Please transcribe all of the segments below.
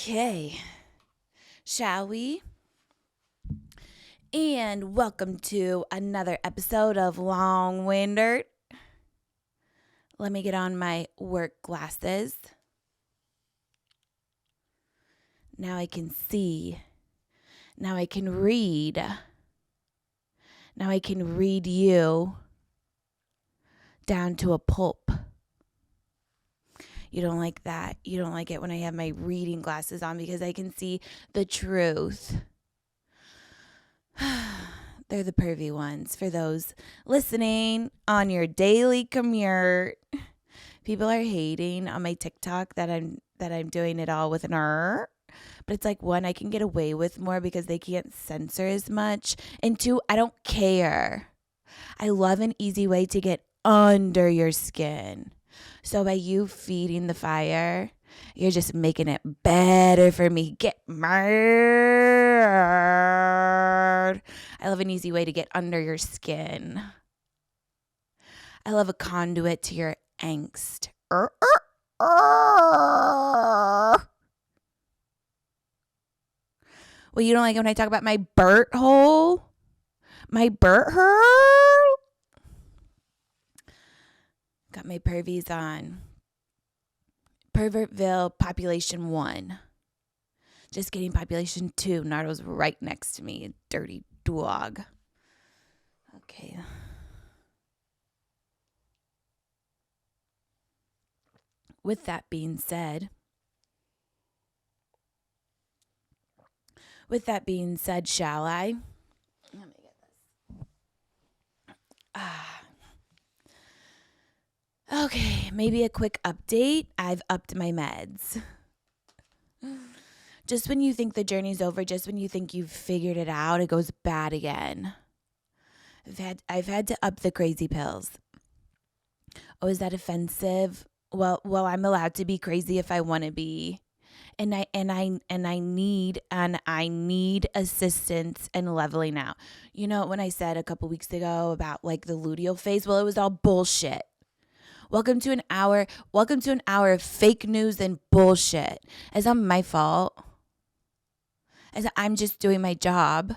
Okay, shall we? And welcome to another episode of Long Winded. Let me get on my work glasses. Now I can see. Now I can read. Now I can read you down to a pulp. You don't like that. You don't like it when I have my reading glasses on because I can see the truth. They're the pervy ones for those listening on your daily commute. People are hating on my TikTok that I'm doing it all with an R. But it's like, one, I can get away with more because they can't censor as much. And two, I don't care. I love an easy way to get under your skin. So by you feeding the fire, you're just making it better for me. Get murdered. I love an easy way to get under your skin. I love a conduit to your angst. Well, you don't like it when I talk about my Burt hole? My Burt hole? Got my pervies on. Pervertville, population 1. Just kidding, population 2. Nardo's right next to me, dirty dog. Okay. With that being said, shall I? Let me get this. Okay, maybe a quick update. I've upped my meds. Just when you think the journey's over, just when you think you've figured it out, it goes bad again. I've had to up the crazy pills. Oh, is that offensive? Well, I'm allowed to be crazy if I want to be. And I need assistance and leveling out. You know, when I said a couple weeks ago about like the luteal phase, well, it was all bullshit. Welcome to an hour of fake news and bullshit. It's not my fault. I'm just doing my job.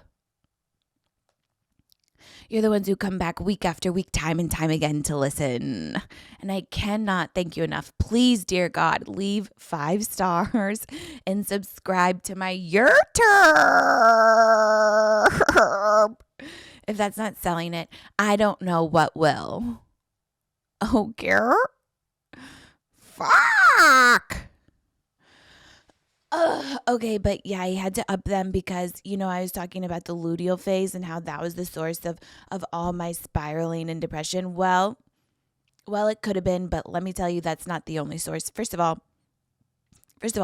You're the ones who come back week after week, time and time again to listen. And I cannot thank you enough. Please, dear God, leave 5 stars and subscribe to my YouTube. If that's not selling it, I don't know what will. Oh, girl. Fuck. Okay, but yeah, I had to up them because, you know, I was talking about the luteal phase and how that was the source of all my spiraling and depression. Well, it could have been, but let me tell you, that's not the only source. First of all,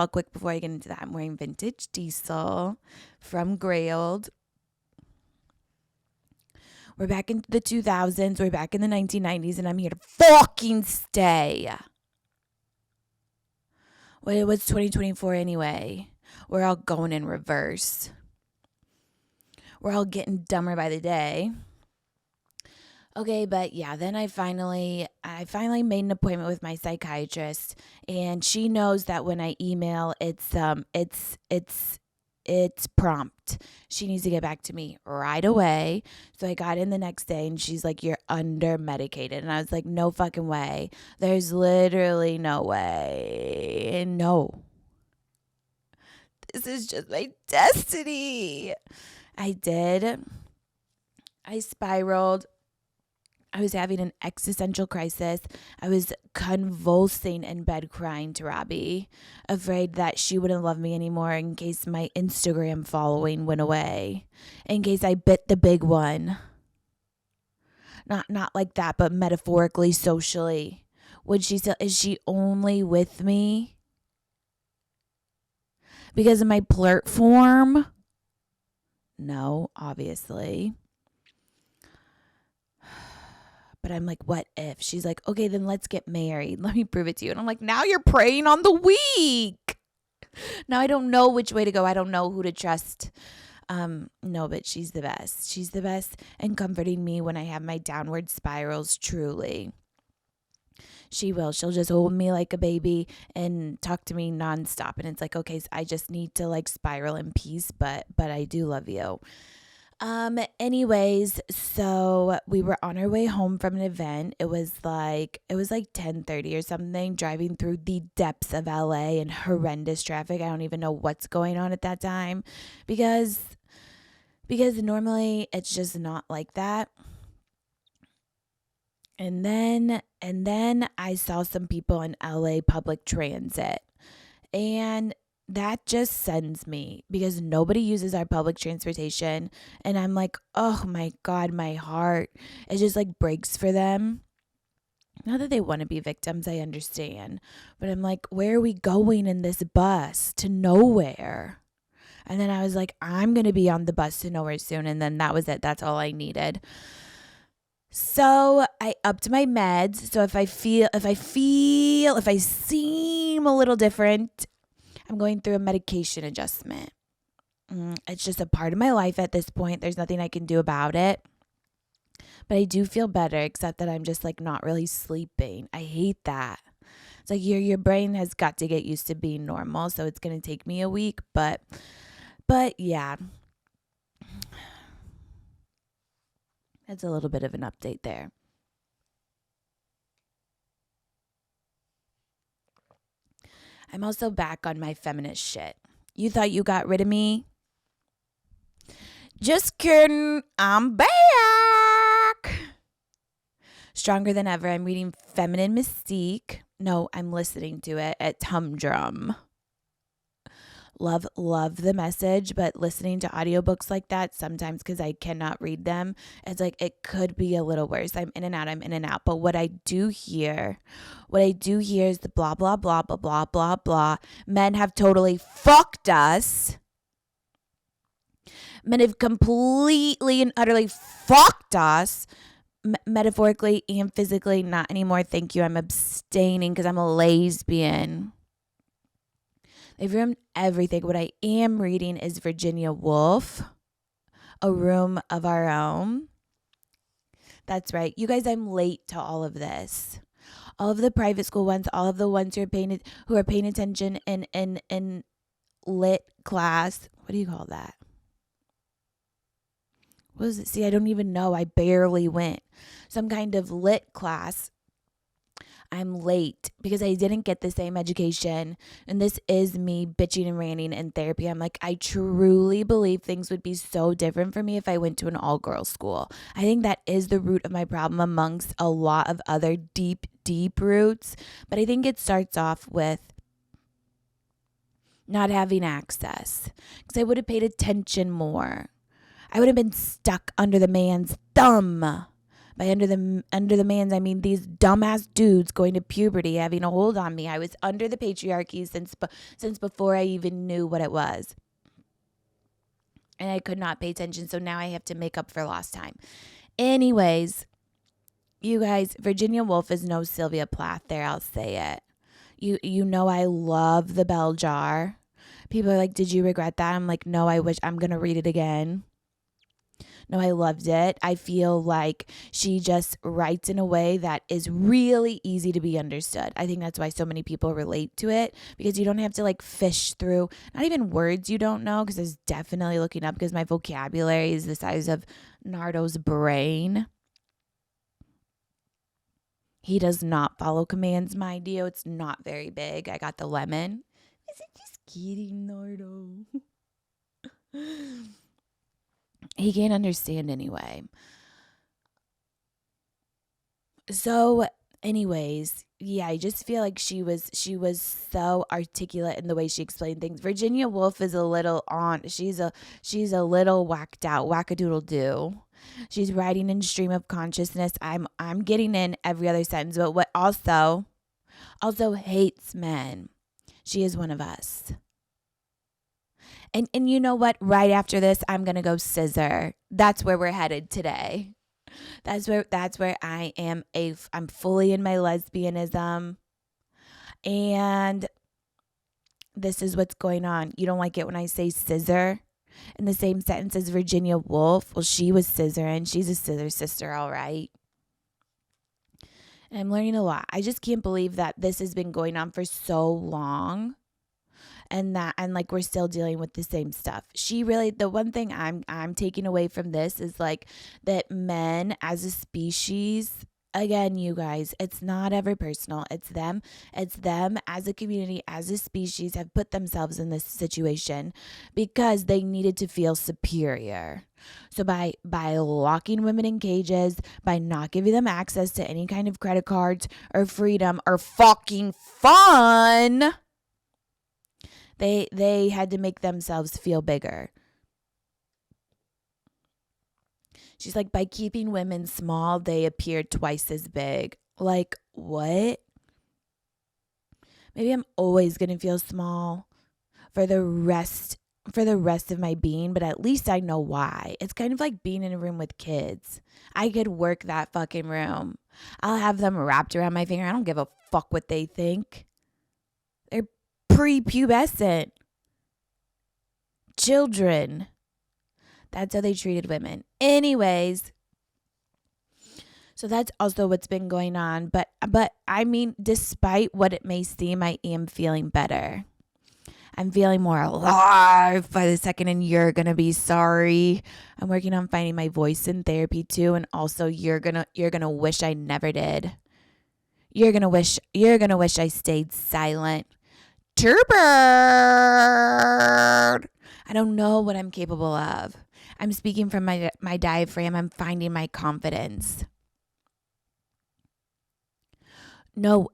quick before I get into that, I'm wearing vintage diesel from Grailed. We're back in the 2000s. We're back in the 1990s, and I'm here to fucking stay. Well, it was 2024 anyway. We're all going in reverse. We're all getting dumber by the day. Okay, but yeah, then I finally made an appointment with my psychiatrist, and she knows that when I email, it's prompt. She needs to get back to me right away. So I got in the next day and she's like, you're under medicated. And I was like, no fucking way. There's literally no way. No. This is just my destiny. I spiraled. I was having an existential crisis. I was convulsing in bed crying to Robby, afraid that she wouldn't love me anymore in case my Instagram following went away, in case I bit the big one. Not like that, but metaphorically, socially. Is she only with me because of my platform? No, obviously. But I'm like, what if? She's like, okay, then let's get married. Let me prove it to you. And I'm like, now you're preying on the weak. Now I don't know which way to go. I don't know who to trust. No, but she's the best. She's the best and comforting me when I have my downward spirals, truly. She will. She'll just hold me like a baby and talk to me nonstop. And it's like, okay, I just need to like spiral in peace, but I do love you. Anyways, so we were on our way home from an event. It was like 10:30 or something, driving through the depths of LA and horrendous traffic. I don't even know what's going on at that time because normally it's just not like that. And then I saw some people in LA public transit. And that just sends me because nobody uses our public transportation. And I'm like, oh my God, my heart. It just like breaks for them. Not that they want to be victims, I understand. But I'm like, where are we going in this bus? To nowhere. And then I was like, I'm going to be on the bus to nowhere soon. And then that was it. That's all I needed. So I upped my meds. So if I seem a little different, I'm going through a medication adjustment. It's just a part of my life at this point. There's nothing I can do about it. But I do feel better, except that I'm just like not really sleeping. I hate that. It's like your brain has got to get used to being normal. So it's going to take me a week. But yeah. That's a little bit of an update there. I'm also back on my feminist shit. You thought you got rid of me? Just kidding. I'm back. Stronger than ever. I'm reading Feminine Mystique. No, I'm listening to it at Humdrum. Love the message, but listening to audiobooks like that sometimes, because I cannot read them, it's like it could be a little worse. I'm in and out. But what I do hear is the blah, blah, blah, blah, blah, blah, blah. Men have totally fucked us. Men have completely and utterly fucked us. Metaphorically and physically, not anymore. Thank you. I'm abstaining because I'm a lesbian. They've ruined everything. What I am reading is Virginia Woolf, A Room of Our Own. That's right. You guys, I'm late to all of this. All of the private school ones, all of the ones who are paying attention in lit class. What do you call that? What is it? See, I don't even know. I barely went. Some kind of lit class. I'm late because I didn't get the same education. And this is me bitching and ranting in therapy. I'm like, I truly believe things would be so different for me if I went to an all-girls school. I think that is the root of my problem amongst a lot of other deep, deep roots. But I think it starts off with not having access. Because I would have paid attention more. I would have been stuck under the man's thumb. By under the man's, I mean these dumbass dudes going to puberty, having a hold on me. I was under the patriarchy since before I even knew what it was. And I could not pay attention, so now I have to make up for lost time. Anyways, you guys, Virginia Woolf is no Sylvia Plath there, I'll say it. You know I love The Bell Jar. People are like, did you regret that? I'm like, no, I wish I'm going to read it again. No, I loved it. I feel like she just writes in a way that is really easy to be understood. I think that's why so many people relate to it, because you don't have to like fish through, not even words you don't know, because there's definitely looking up, because my vocabulary is the size of Nardo's brain. He does not follow commands, mind you. It's not very big. I got the lemon. Is it just kidding, Nardo? He can't understand anyway. So anyways, yeah, I just feel like she was so articulate in the way she explained things. Virginia Woolf is a little she's a little whacked out, wackadoodle-doo. She's writing in stream of consciousness. I'm getting in every other sentence, but what also hates men. She is one of us. And you know what? Right after this, I'm going to go scissor. That's where we're headed today. That's where I am. I'm fully in my lesbianism. And this is what's going on. You don't like it when I say scissor in the same sentence as Virginia Woolf? Well, she was scissoring. She's a scissor sister, all right. And I'm learning a lot. I just can't believe that this has been going on for so long. And like we're still dealing with the same stuff. The one thing I'm taking away from this is like that men as a species, again, you guys, it's not ever personal. It's them as a community, as a species, have put themselves in this situation because they needed to feel superior. So by locking women in cages, by not giving them access to any kind of credit cards or freedom or fucking fun, they had to make themselves feel bigger. She's like, by keeping women small, they appear twice as big. Like, what? Maybe I'm always going to feel small for the rest of my being, but at least I know why. It's kind of like being in a room with kids. I could work that fucking room. I'll have them wrapped around my finger. I don't give a fuck what they think. They're prepubescent children. That's how they treated women. Anyways, so that's also what's been going on. But I mean, despite what it may seem, I am feeling better. I'm feeling more alive by the second, and you're gonna be sorry. I'm working on finding my voice in therapy too, and also you're gonna wish I never did. You're gonna wish I stayed silent. Turbird. I don't know what I'm capable of. I'm speaking from my diaphragm. I'm finding my confidence. No,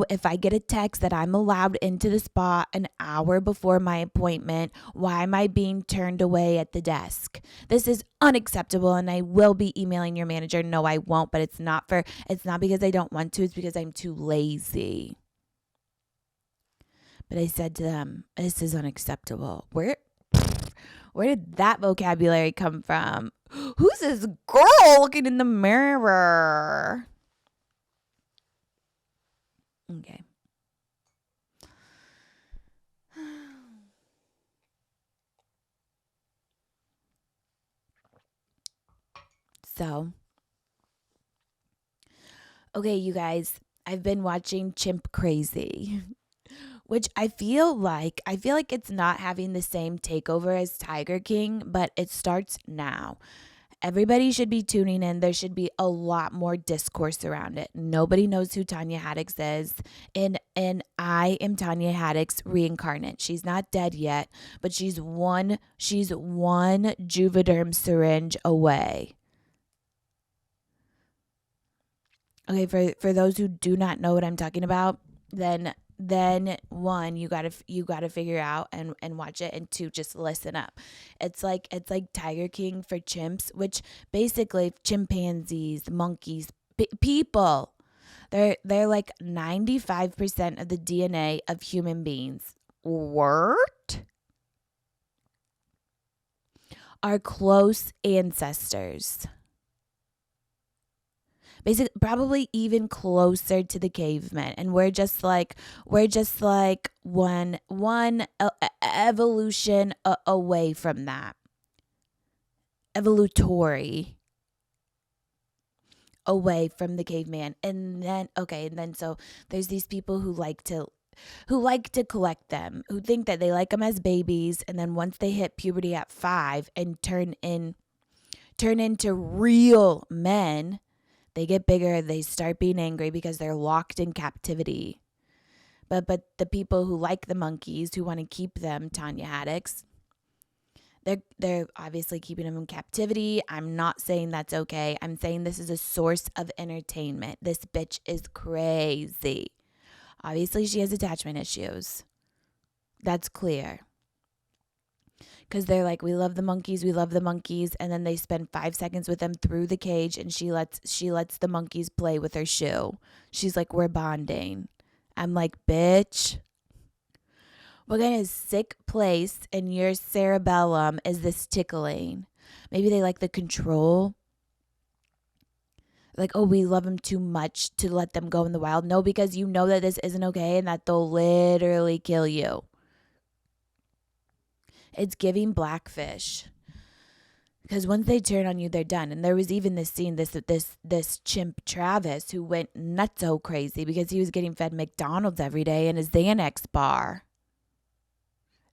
if I get a text that I'm allowed into the spa an hour before my appointment, why am I being turned away at the desk? This is unacceptable, and I will be emailing your manager. No, I won't, but it's not because I don't want to, it's because I'm too lazy. But I said to them, this is unacceptable. Where did that vocabulary come from? Who's this girl looking in the mirror? Okay. So, okay, you guys, I've been watching Chimp Crazy, which I feel like it's not having the same takeover as Tiger King, but it starts now. Everybody should be tuning in. There should be a lot more discourse around it. Nobody knows who Tanya Haddix is. And I am Tanya Haddix reincarnate. She's not dead yet, but she's one Juvederm syringe away. Okay, for those who do not know what I'm talking about, then one, you gotta figure out and watch it, and two, just listen up. It's like Tiger King for chimps, which basically chimpanzees, monkeys, people. They're like 95% of the DNA of human beings. What? Are close ancestors. Basically, probably even closer to the cavemen, and we're just like one evolution away from that, evolutory away from the caveman. And then so there's these people who like to collect them, who think that they like them as babies, and then once they hit puberty at 5 and turn into real men, they get bigger, they start being angry because they're locked in captivity. But the people who like the monkeys, who want to keep them, Tanya Haddix, they're obviously keeping them in captivity. I'm not saying that's okay. I'm saying this is a source of entertainment. This bitch is crazy. Obviously, she has attachment issues. That's clear. Because they're like, we love the monkeys, and then they spend 5 seconds with them through the cage, and she lets the monkeys play with her shoe. She's like, we're bonding. I'm like, bitch, what kind of sick place in your cerebellum is this tickling? Maybe they like the control. Like, oh, we love them too much to let them go in the wild. No, because you know that this isn't okay and that they'll literally kill you. It's giving Blackfish. Because once they turn on you, they're done. And there was even this scene, this chimp Travis, who went nutso crazy because he was getting fed McDonald's every day in his Xanax bar.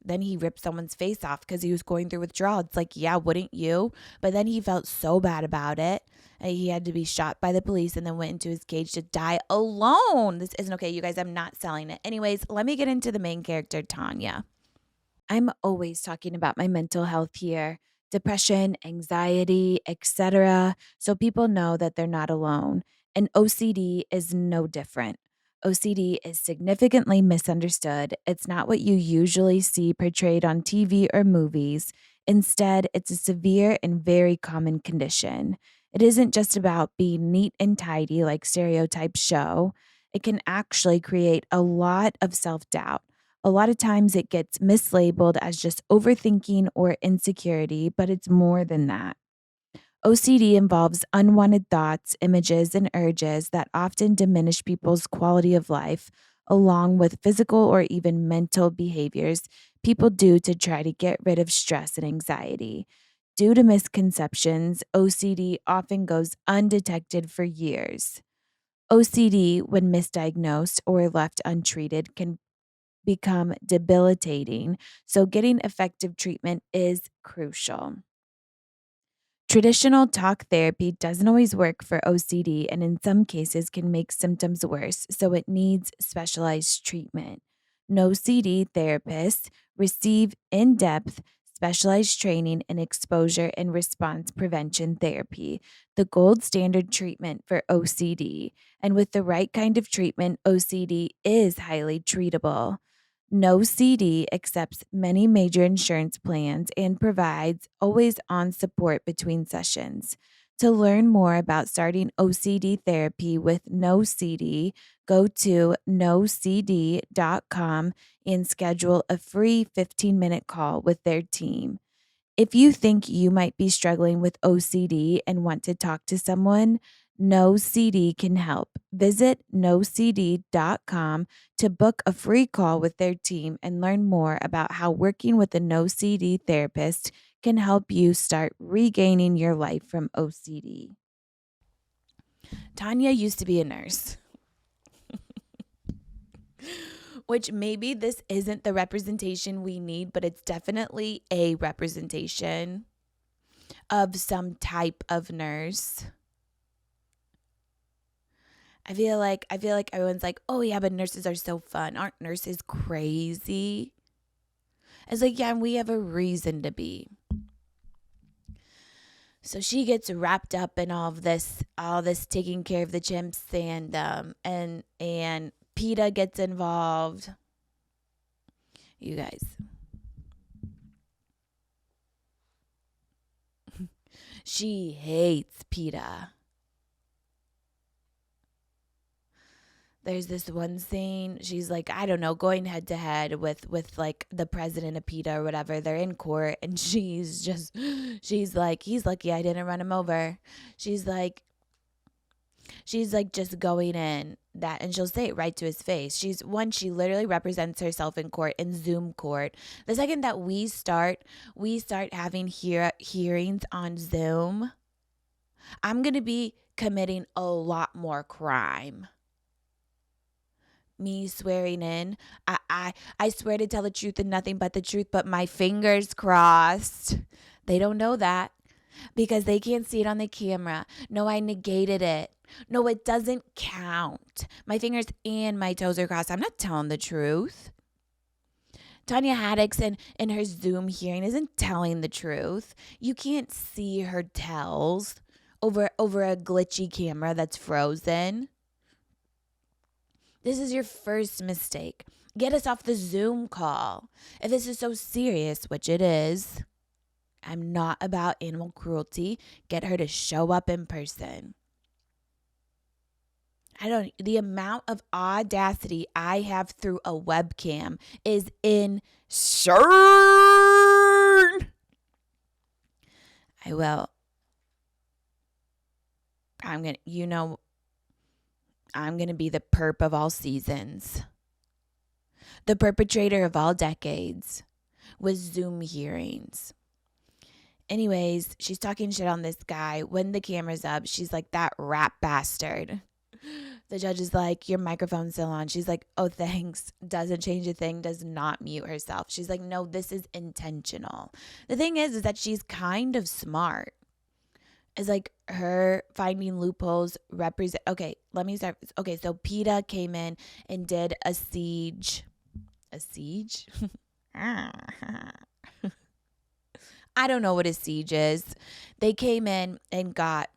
Then he ripped someone's face off because he was going through withdrawal. It's like, yeah, wouldn't you? But then he felt so bad about it. He had to be shot by the police and then went into his cage to die alone. This isn't okay, you guys. I'm not selling it. Anyways, let me get into the main character, Tanya. I'm always talking about my mental health here, depression, anxiety, etc. So people know that they're not alone. And OCD is no different. OCD is significantly misunderstood. It's not what you usually see portrayed on TV or movies. Instead, it's a severe and very common condition. It isn't just about being neat and tidy like stereotypes show. It can actually create a lot of self doubt. A lot of times it gets mislabeled as just overthinking or insecurity, but it's more than that. OCD involves unwanted thoughts, images, and urges that often diminish people's quality of life, along with physical or even mental behaviors people do to try to get rid of stress and anxiety. Due to misconceptions, OCD often goes undetected for years. OCD, when misdiagnosed or left untreated, can become debilitating, so getting effective treatment is crucial. Traditional talk therapy doesn't always work for OCD and in some cases can make symptoms worse, so it needs specialized treatment. No CD therapists receive in depth, specialized training in exposure and response prevention therapy, the gold standard treatment for OCD. And with the right kind of treatment, OCD is highly treatable. No CD accepts many major insurance plans and provides always on support between sessions. To learn more about starting OCD therapy with No CD, go to nocd.com and schedule a free 15-minute call with their team. If you think you might be struggling with OCD and want to talk to someone, No CD can help. Visit nocd.com to book a free call with their team and learn more about how working with a No CD therapist can help you start regaining your life from OCD. Tanya used to be a nurse. Which maybe this isn't the representation we need, but it's definitely a representation of some type of nurse. I feel like everyone's like, "Oh yeah, but nurses are so fun. Aren't nurses crazy?" It's like, yeah, and we have a reason to be. So she gets wrapped up in all this taking care of the chimps, and PETA gets involved. You guys. She hates PETA. There's this one scene, she's like, I don't know, going head to head with like the president of PETA or whatever. They're in court and she's like, he's lucky I didn't run him over. She's like just going in that, and she'll say it right to his face. She literally represents herself in court, in Zoom court. The second that we start having hearings on Zoom, I'm going to be committing a lot more crime. Me swearing in, I swear to tell the truth and nothing but the truth, but my fingers crossed. They don't know that because they can't see it on the camera. No, I negated it. No, it doesn't count. My fingers and my toes are crossed. I'm not telling the truth. Tanya Haddix in her Zoom hearing isn't telling the truth. You can't see her tells over a glitchy camera that's frozen. This is your first mistake. Get us off the Zoom call. If this is so serious, which it is, I'm not about animal cruelty. Get her to show up in person. The amount of audacity I have through a webcam is insane. I'm going to be the perp of all seasons, the perpetrator of all decades with Zoom hearings. Anyways, she's talking shit on this guy. When the camera's up, she's like, that rap bastard. The judge is like, your microphone's still on. She's like, oh, thanks. Doesn't change a thing. Does not mute herself. She's like, no, this is intentional. The thing is that she's kind of smart. It's like her finding loopholes represent. Okay, let me start. Okay, so PETA came in and did a siege. A siege? I don't know what a siege is. They came in and got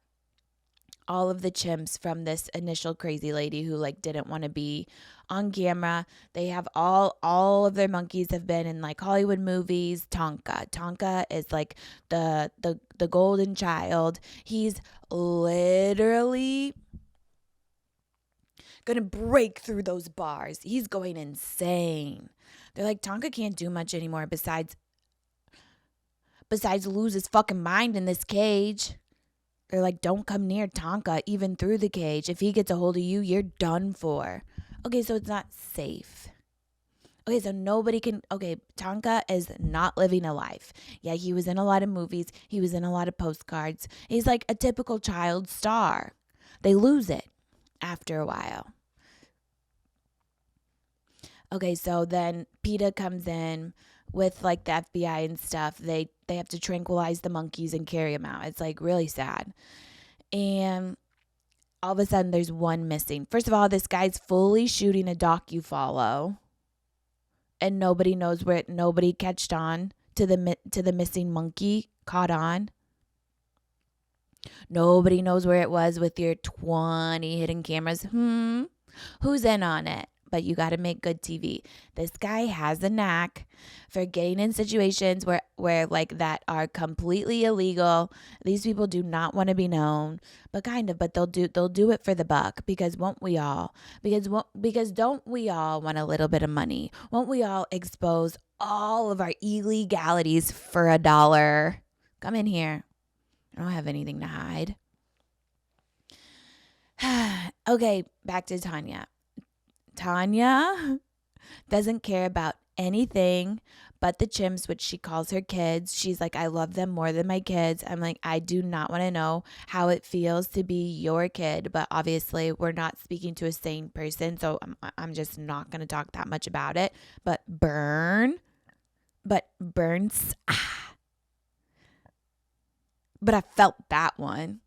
all of the chimps from this initial crazy lady who like didn't want to be on camera. They have all of their monkeys have been in like Hollywood movies. Tonka is like the golden child. He's literally gonna break through those bars. He's going insane. They're like, Tonka can't do much anymore besides lose his fucking mind in this cage. They're like, don't come near Tonka, even through the cage. If he gets a hold of you, you're done for. Okay, so it's not safe. Okay, so nobody can. Okay, Tonka is not living a life. Yeah, he was in a lot of movies. He was in a lot of postcards. He's like a typical child star. They lose it after a while. Okay, so then PETA comes in with like the FBI and stuff. They have to tranquilize the monkeys and carry them out. It's like really sad. And all of a sudden there's one missing. First of all, this guy's fully shooting a docu-follow. And nobody knows where nobody catched on to the missing monkey, caught on. Nobody knows where it was with your 20 hidden cameras. Who's in on it? But you got to make good TV. This guy has a knack for getting in situations where like that are completely illegal. These people do not want to be known, but they'll do it for the buck, because won't we all? Because don't we all want a little bit of money? Won't we all expose all of our illegalities for $1? Come in here. I don't have anything to hide. Okay, back to Tanya. Tanya doesn't care about anything but the chimps, which she calls her kids. She's like, I love them more than my kids. I'm like, I do not want to know how it feels to be your kid. But obviously, we're not speaking to a sane person, so I'm just not going to talk that much about it. But burns. But I felt that one.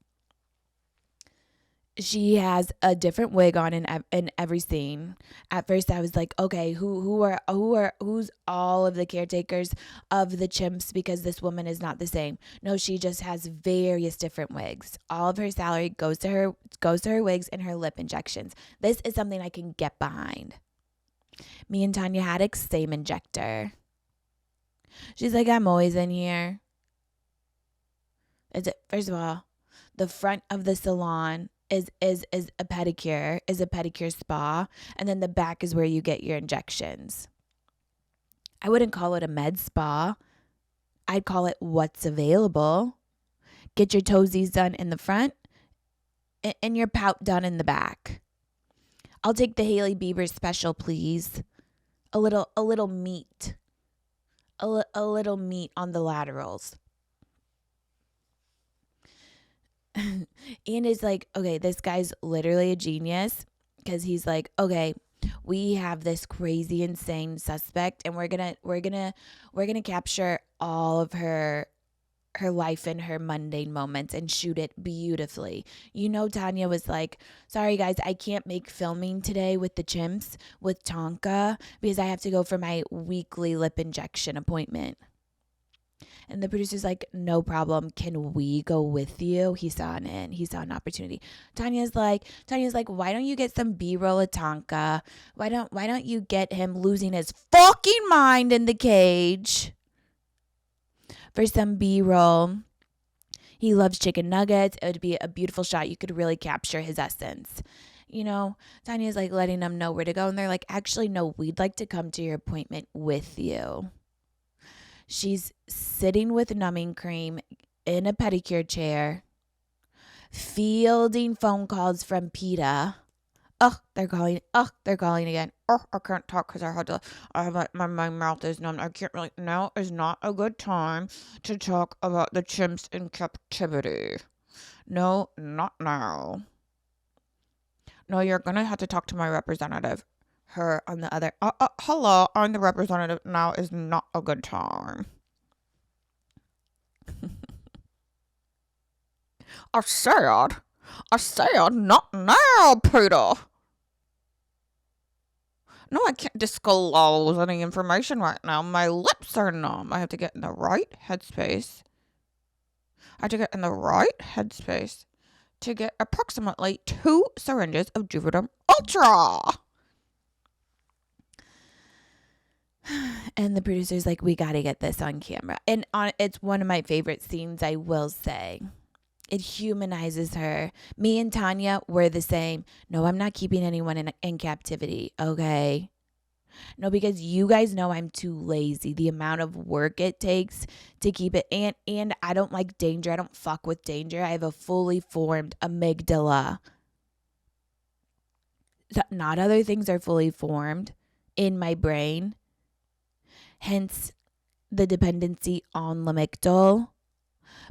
She has a different wig on in every scene. At first, I was like, okay, who's all of the caretakers of the chimps, because this woman is not the same. No, she just has various different wigs. All of her salary goes to her wigs and her lip injections. This is something I can get behind. Me and Tanya Haddix, same injector. She's like, I'm always in here. First of all, the front of the salon is a pedicure spa, and then the back is where you get your injections. I wouldn't call it a med spa. I'd call it what's available. Get your toesies done in the front and your pout done in the back. I'll take the Hailey Bieber special, please. A little meat. A little meat on the laterals. Ian is like, okay, this guy's literally a genius, because he's like, okay, we have this crazy, insane suspect, and we're gonna capture all of her life and her mundane moments and shoot it beautifully. You know, Tanya was like, sorry guys, I can't make filming today with the chimps with Tonka because I have to go for my weekly lip injection appointment. And the producer's like, no problem. Can we go with you? He saw an opportunity. Tanya's like, why don't you get some B-roll of Tonka? Why don't you get him losing his fucking mind in the cage for some B-roll? He loves chicken nuggets. It would be a beautiful shot. You could really capture his essence. You know, Tanya's like letting them know where to go. And they're like, actually, no, we'd like to come to your appointment with you. She's sitting with numbing cream in a pedicure chair, fielding phone calls from PETA Oh, they're calling. Oh, they're calling again. Oh, I can't talk because I had to. I have my mouth is numb. I can't really. Now is not a good time to talk about the chimps in captivity. No, not now. No, you're gonna have to talk to my representative. Her on the other. Hello, I'm the representative. Now is not a good time. I said, not now, PETA. No, I can't disclose any information right now. My lips are numb. I have to get in the right headspace. To get approximately 2 syringes of Juvederm Ultra. And the producer's like, we got to get this on camera. And it's one of my favorite scenes, I will say. It humanizes her. Me and Tanya were the same. No, I'm not keeping anyone in captivity, okay? No, because you guys know I'm too lazy. The amount of work it takes to keep it. And I don't like danger. I don't fuck with danger. I have a fully formed amygdala. Not other things are fully formed in my brain. Hence the dependency on lamictal.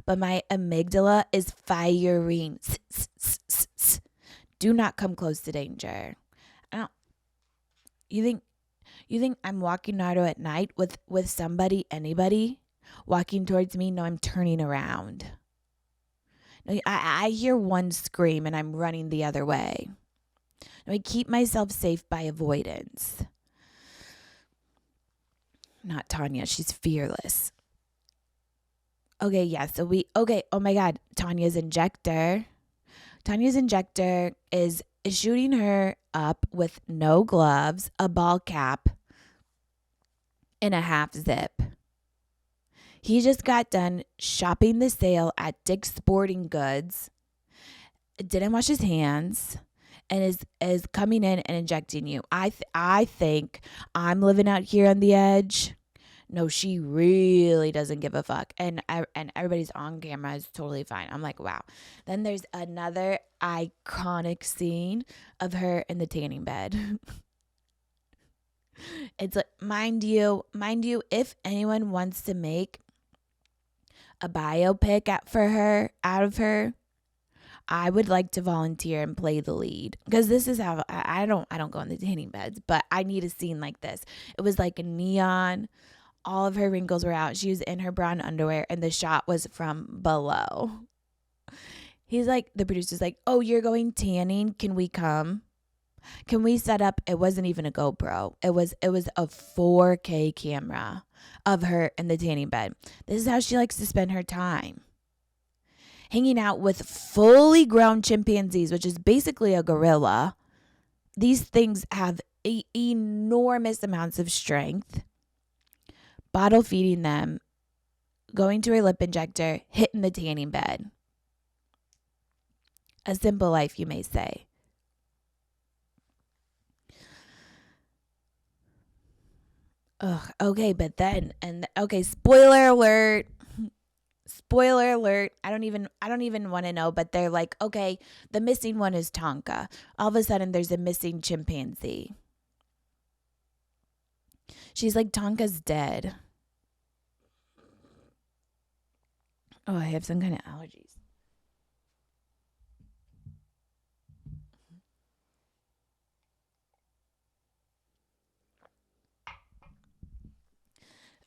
But my amygdala is firing. Do not come close to danger. You think I'm walking out at night with somebody, anybody, walking towards me? No, I'm turning around. No, I hear one scream and I'm running the other way. No, I keep myself safe by avoidance. Not Tanya. She's fearless. Okay, yeah, oh my God, Tanya's injector is shooting her up with no gloves, a ball cap, and a half zip. He just got done shopping the sale at Dick's Sporting Goods, didn't wash his hands, and is coming in and injecting you. I think I'm living out here on the edge. No, she really doesn't give a fuck. And everybody's on camera is totally fine. I'm like, wow. Then there's another iconic scene of her in the tanning bed. It's like, mind you, if anyone wants to make a biopic out of her, I would like to volunteer and play the lead, because this is how I don't go in the tanning beds, but I need a scene like this. It was like a neon. All of her wrinkles were out. She was in her brown underwear, and the shot was from below. The producer's like, oh, you're going tanning? Can we come? Can we set up? It wasn't even a GoPro. It was a 4K camera of her in the tanning bed. This is how she likes to spend her time. Hanging out with fully grown chimpanzees, which is basically a gorilla. These things have enormous amounts of strength. Bottle feeding them, going to her lip injector, hitting the tanning bed. A simple life, you may say. Ugh, okay, but then, spoiler alert. Spoiler alert. I don't even want to know, but they're like, okay, the missing one is Tonka. All of a sudden, there's a missing chimpanzee. She's like, Tonka's dead. Oh, I have some kind of allergies.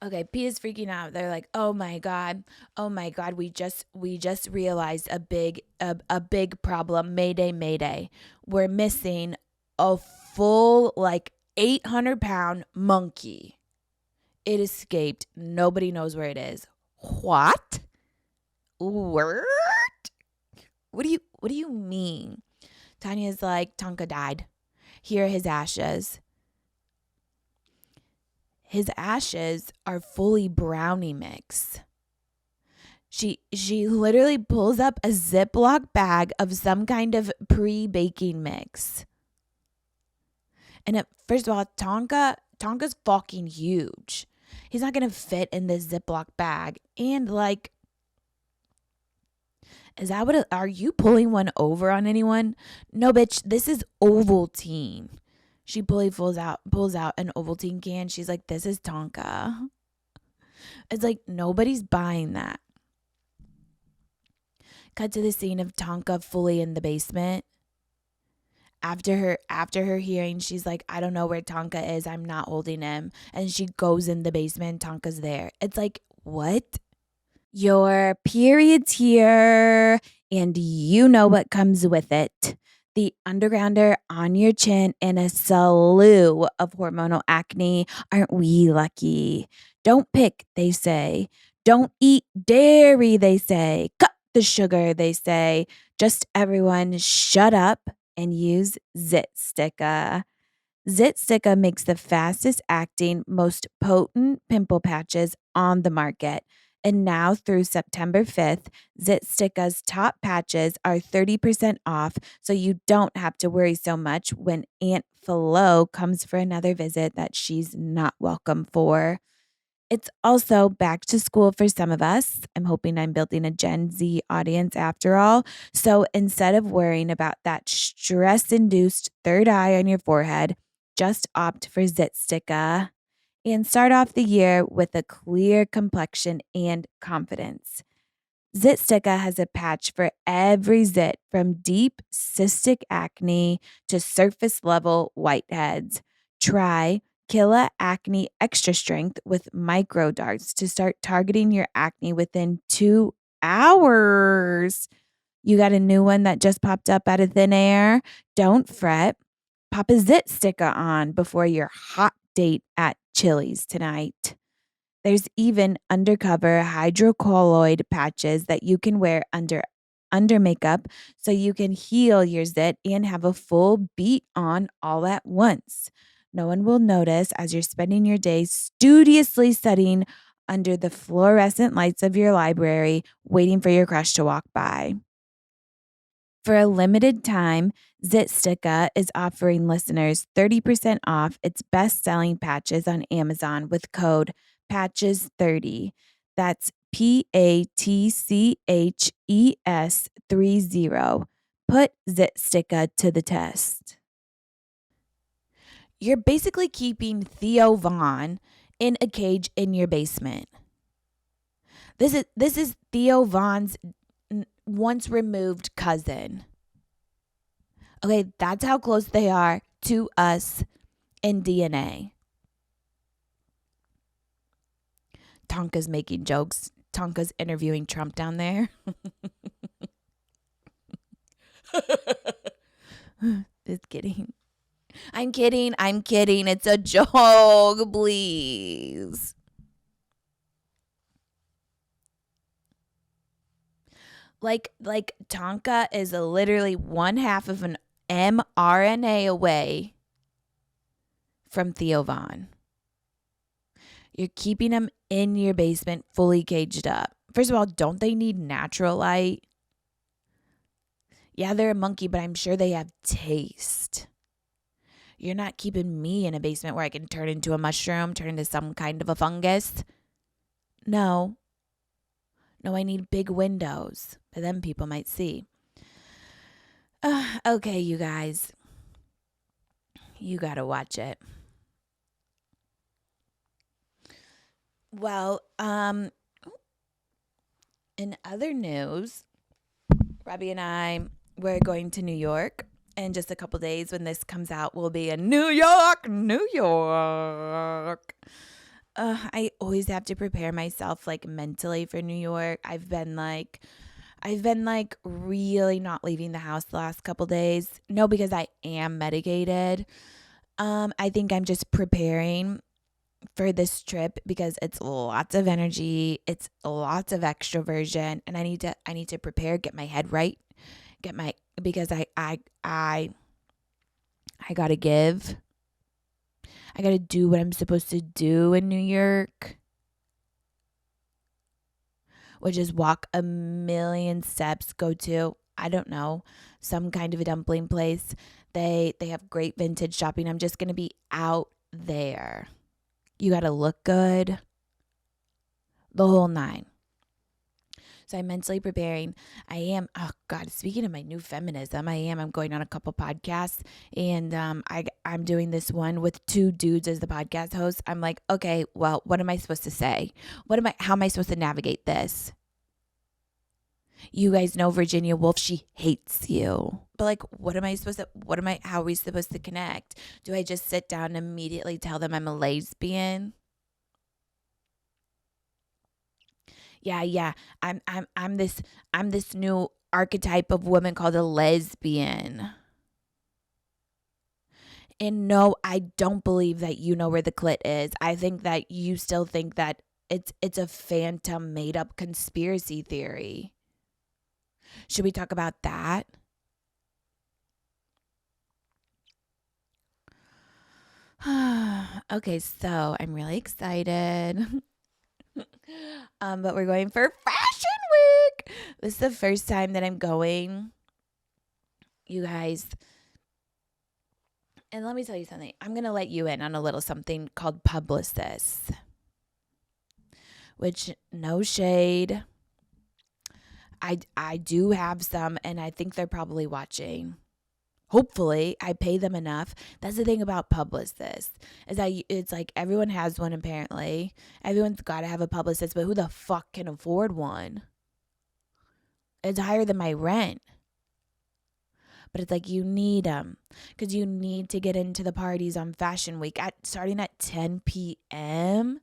Okay, PETA's freaking out. They're like, "Oh my god, we just realized a big problem. Mayday. We're missing a full 800-pound monkey. It escaped. Nobody knows where it is." What? What? What do you mean? Tanya's like, Tonka died. Here are his ashes. His ashes are fully brownie mix. She literally pulls up a Ziploc bag of some kind of pre-baking mix. And first of all, Tonka's fucking huge. He's not going to fit in this Ziploc bag. And Is that are you pulling one over on anyone? No, bitch, this is Ovaltine. She pulls out an Ovaltine can. She's like, this is Tonka. It's like, nobody's buying that. Cut to the scene of Tonka fully in the basement. After her hearing, she's like, I don't know where Tonka is. I'm not holding him. And she goes in the basement. Tonka's there. It's like, what? Your period's here, and you know what comes with it. The undergrounder on your chin and a slew of hormonal acne. Aren't we lucky? Don't pick, they say. Don't eat dairy, they say. Cut the sugar, they say. Just everyone shut up and use ZitSticka. ZitSticka makes the fastest acting, most potent pimple patches on the market. And now through September 5th, ZitSticka's top patches are 30% off, so you don't have to worry so much when Aunt Flo comes for another visit that she's not welcome for. It's also back to school for some of us. I'm hoping I'm building a Gen Z audience after all. So instead of worrying about that stress-induced third eye on your forehead, just opt for ZitSticka and start off the year with a clear complexion and confidence. ZitSticka has a patch for every zit, from deep cystic acne to surface level whiteheads. Try Killa Acne Extra Strength with micro darts to start targeting your acne within 2 hours. You got a new one that just popped up out of thin air? Don't fret. Pop a ZitSticka on before your hot date at Chili's tonight. There's even undercover hydrocolloid patches that you can wear under makeup so you can heal your zit and have a full beat on all at once. No one will notice as you're spending your day studiously studying under the fluorescent lights of your library, waiting for your crush to walk by. For a limited time, ZitSticka is offering listeners 30% off its best-selling patches on Amazon with code PATCHES30. That's PATCHES30. Put ZitSticka to the test. You're basically keeping Theo Von in a cage in your basement. This is Theo Von's once removed cousin. Okay, that's how close they are to us in DNA. Tonka's making jokes. Tonka's interviewing Trump down there. Just kidding. I'm kidding. It's a joke, please. Like Tonka is literally one half of an mRNA away from Theo Von. You're keeping them in your basement fully caged up. First of all, don't they need natural light? Yeah, they're a monkey, but I'm sure they have taste. You're not keeping me in a basement where I can turn into a mushroom, turn into some kind of a fungus. No, I need big windows, but then people might see. Okay, you guys. You gotta watch it. Well, in other news, Robby and I, we're going to New York. In just a couple days when this comes out, we'll be in New York. I always have to prepare myself mentally for New York. I've been really not leaving the house the last couple days. No, because I am medicated. I think I'm just preparing for this trip because it's lots of energy, it's lots of extroversion, and I need to prepare, get my head right, because I gotta give. I gotta do what I'm supposed to do in New York, which is walk a million steps, go to, I don't know, some kind of a dumpling place. They have great vintage shopping. I'm just gonna be out there. You gotta look good, the whole nine. So I'm mentally preparing. I am, oh God, speaking of my new feminism, I'm going on a couple podcasts, and I'm doing this one with two dudes as the podcast host. I'm like, okay, well, what am I supposed to say? How am I supposed to navigate this? You guys know Virginia Woolf, she hates you. But like, how are we supposed to connect? Do I just sit down and immediately tell them I'm a lesbian? Yeah. I'm this new archetype of woman called a lesbian. And no, I don't believe that you know where the clit is. I think that you still think that it's a phantom made up conspiracy theory. Should we talk about that? Okay, so I'm really excited. But we're going for Fashion Week. This is the first time that I'm going, you guys. And let me tell you something. I'm going to let you in on a little something called publicists, which, no shade. I do have some, and I think they're probably watching. Hopefully, I pay them enough. That's the thing about publicists, is that it's like everyone has one apparently. Everyone's got to have a publicist, but who the fuck can afford one? It's higher than my rent. But it's like you need them because you need to get into the parties on Fashion Week starting at 10 p.m.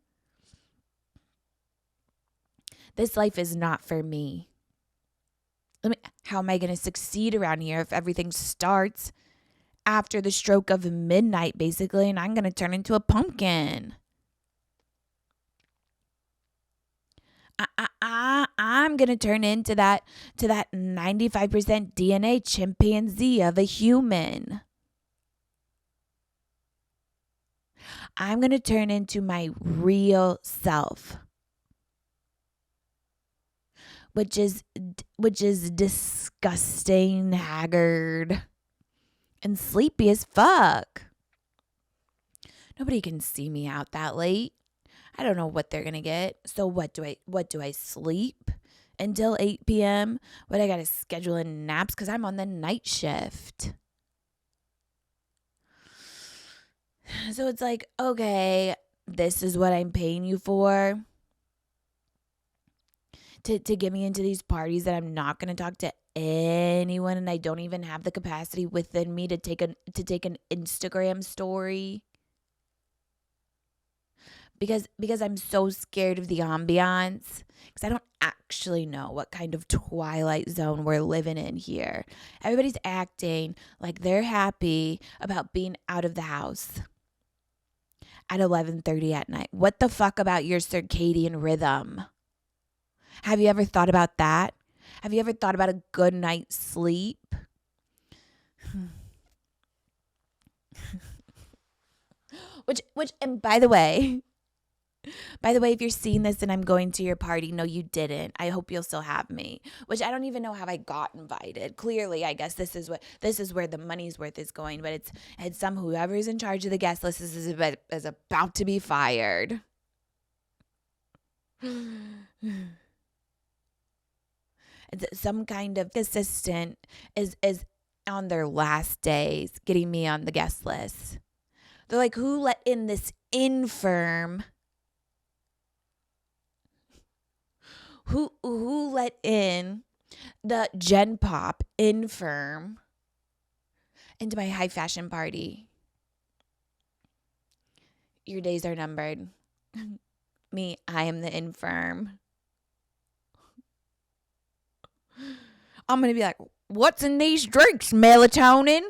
This life is not for me. How am I going to succeed around here if everything starts after the stroke of midnight, basically, and I'm going to turn into a pumpkin? I'm going to turn into that 95% DNA chimpanzee of a human. I'm going to turn into my real self, which is disgusting, haggard, and sleepy as fuck. Nobody can see me out that late. I don't know what they're going to get. So what do I sleep until 8 p.m.? What, I got to schedule in naps because I'm on the night shift. So it's like, okay, this is what I'm paying you for. To get me into these parties that I'm not going to talk to anyone, and I don't even have the capacity within me to take an Instagram story. Because I'm so scared of the ambiance, because I don't actually know what kind of twilight zone we're living in here. Everybody's acting like they're happy about being out of the house at 11:30 at night. What the fuck about your circadian rhythm? Have you ever thought about that? Have you ever thought about a good night's sleep? Which, and by the way, if you're seeing this and I'm going to your party, no, you didn't. I hope you'll still have me. Which I don't even know how I got invited. Clearly, I guess this is where the money's worth is going. But it's whoever's in charge of the guest list is about to be fired. Some kind of assistant is on their last days getting me on the guest list. They're like, who let in this infirm? Who let in the Gen Pop infirm into my high fashion party? Your days are numbered. Me, I am the infirm. I'm going to be like, what's in these drinks, melatonin?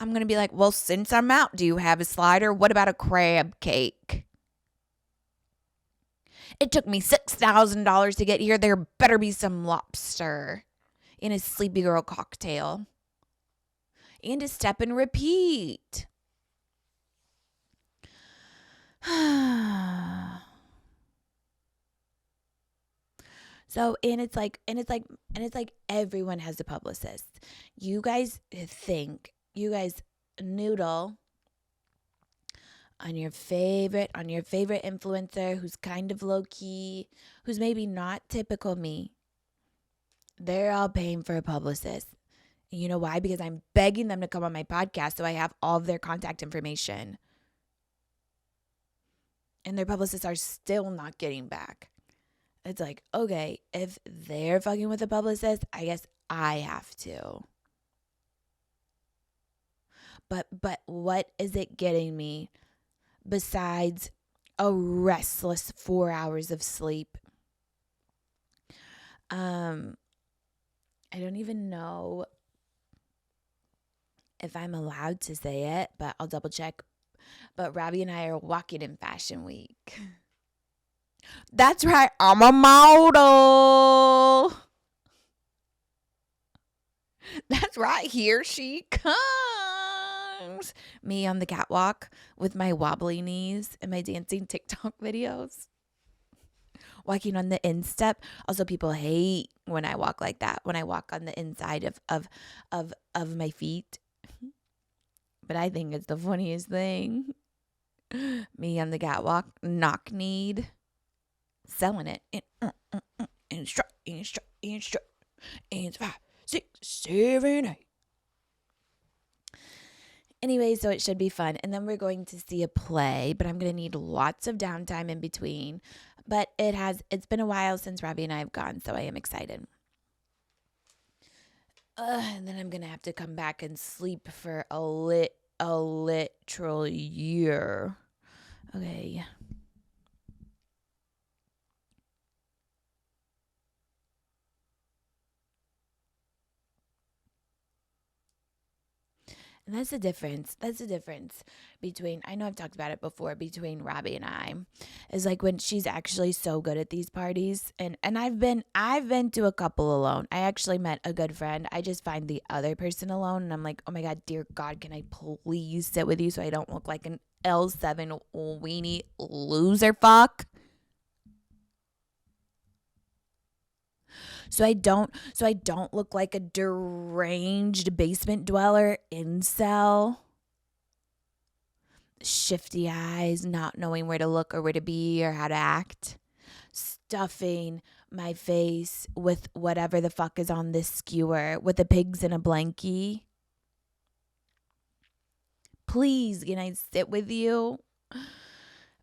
I'm going to be like, well, since I'm out, do you have a slider? What about a crab cake? It took me $6,000 to get here. There better be some lobster in a Sleepy Girl cocktail. And a step and repeat. So, and it's like everyone has a publicist. You guys noodle on your favorite influencer who's kind of low key, who's maybe not typical me. They're all paying for a publicist. And you know why? Because I'm begging them to come on my podcast so I have all of their contact information. And their publicists are still not getting back. It's like, okay, if they're fucking with a publicist, I guess I have to. But what is it getting me besides a restless 4 hours of sleep? I don't even know if I'm allowed to say it, but I'll double check. But Robby and I are walking in Fashion Week. That's right, I'm a model. That's right, here she comes. Me on the catwalk with my wobbly knees and my dancing TikTok videos. Walking on the instep. Also, people hate when I walk like that, when I walk on the inside of my feet. But I think it's the funniest thing. Me on the catwalk, knock-kneed, selling it. And 5, 6, 7, 8. Anyway, so it should be fun. And then we're going to see a play, but I'm going to need lots of downtime in between. But it's been a while since Robby and I have gone, so I am excited. And then I'm going to have to come back and sleep for a literal year. Okay. And that's the difference. That's the difference between, I know I've talked about it before, between Robby and I. Is like when she's actually so good at these parties. And I've been to a couple alone. I actually met a good friend. I just find the other person alone and I'm like, oh my God, dear God, can I please sit with you so I don't look like an L7 weenie loser fuck? So I don't look like a deranged basement dweller incel. Shifty eyes, not knowing where to look or where to be or how to act. Stuffing my face with whatever the fuck is on this skewer with the pigs in a blankie. Please, can I sit with you?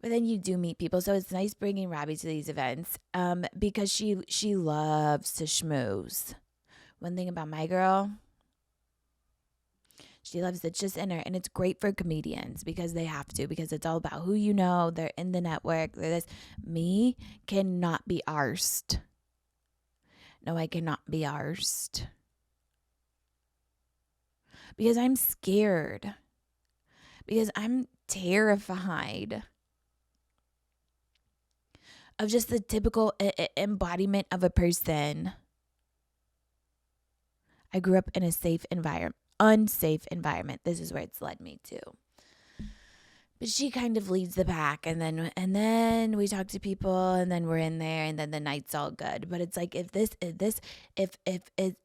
But then you do meet people, so it's nice bringing Robby to these events because she loves to schmooze. One thing about my girl, she loves it just in her, and it's great for comedians because they have to, because it's all about who you know, they're in the network, they're this. Me cannot be arsed. No, I cannot be arsed. Because I'm scared. Because I'm terrified of just the typical embodiment of a person. I grew up in a unsafe environment. This is where it's led me to. But she kind of leads the pack, and then we talk to people, and then we're in there, and then the night's all good. But it's like, is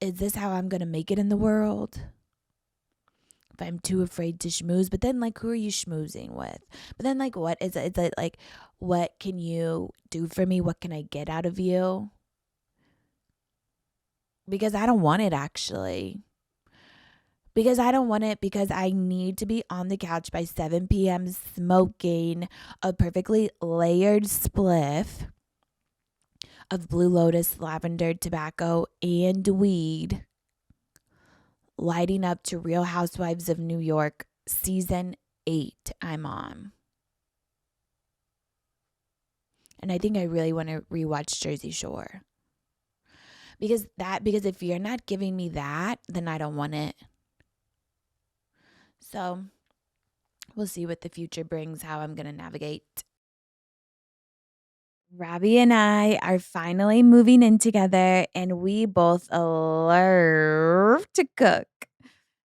this how I'm gonna make it in the world? If I'm too afraid to schmooze, but then like, who are you schmoozing with? But then like, what is it? It's like, what can you do for me? What can I get out of you? Because I don't want it, actually. Because I don't want it, because I need to be on the couch by 7 p.m. smoking a perfectly layered spliff of Blue Lotus, lavender, tobacco, and weed, lighting up to Real Housewives of New York season 8 I'm on. And I think I really want to rewatch Jersey Shore. Because if you're not giving me that, then I don't want it. So we'll see what the future brings, how I'm going to navigate. Robby and I are finally moving in together, and we both love to cook.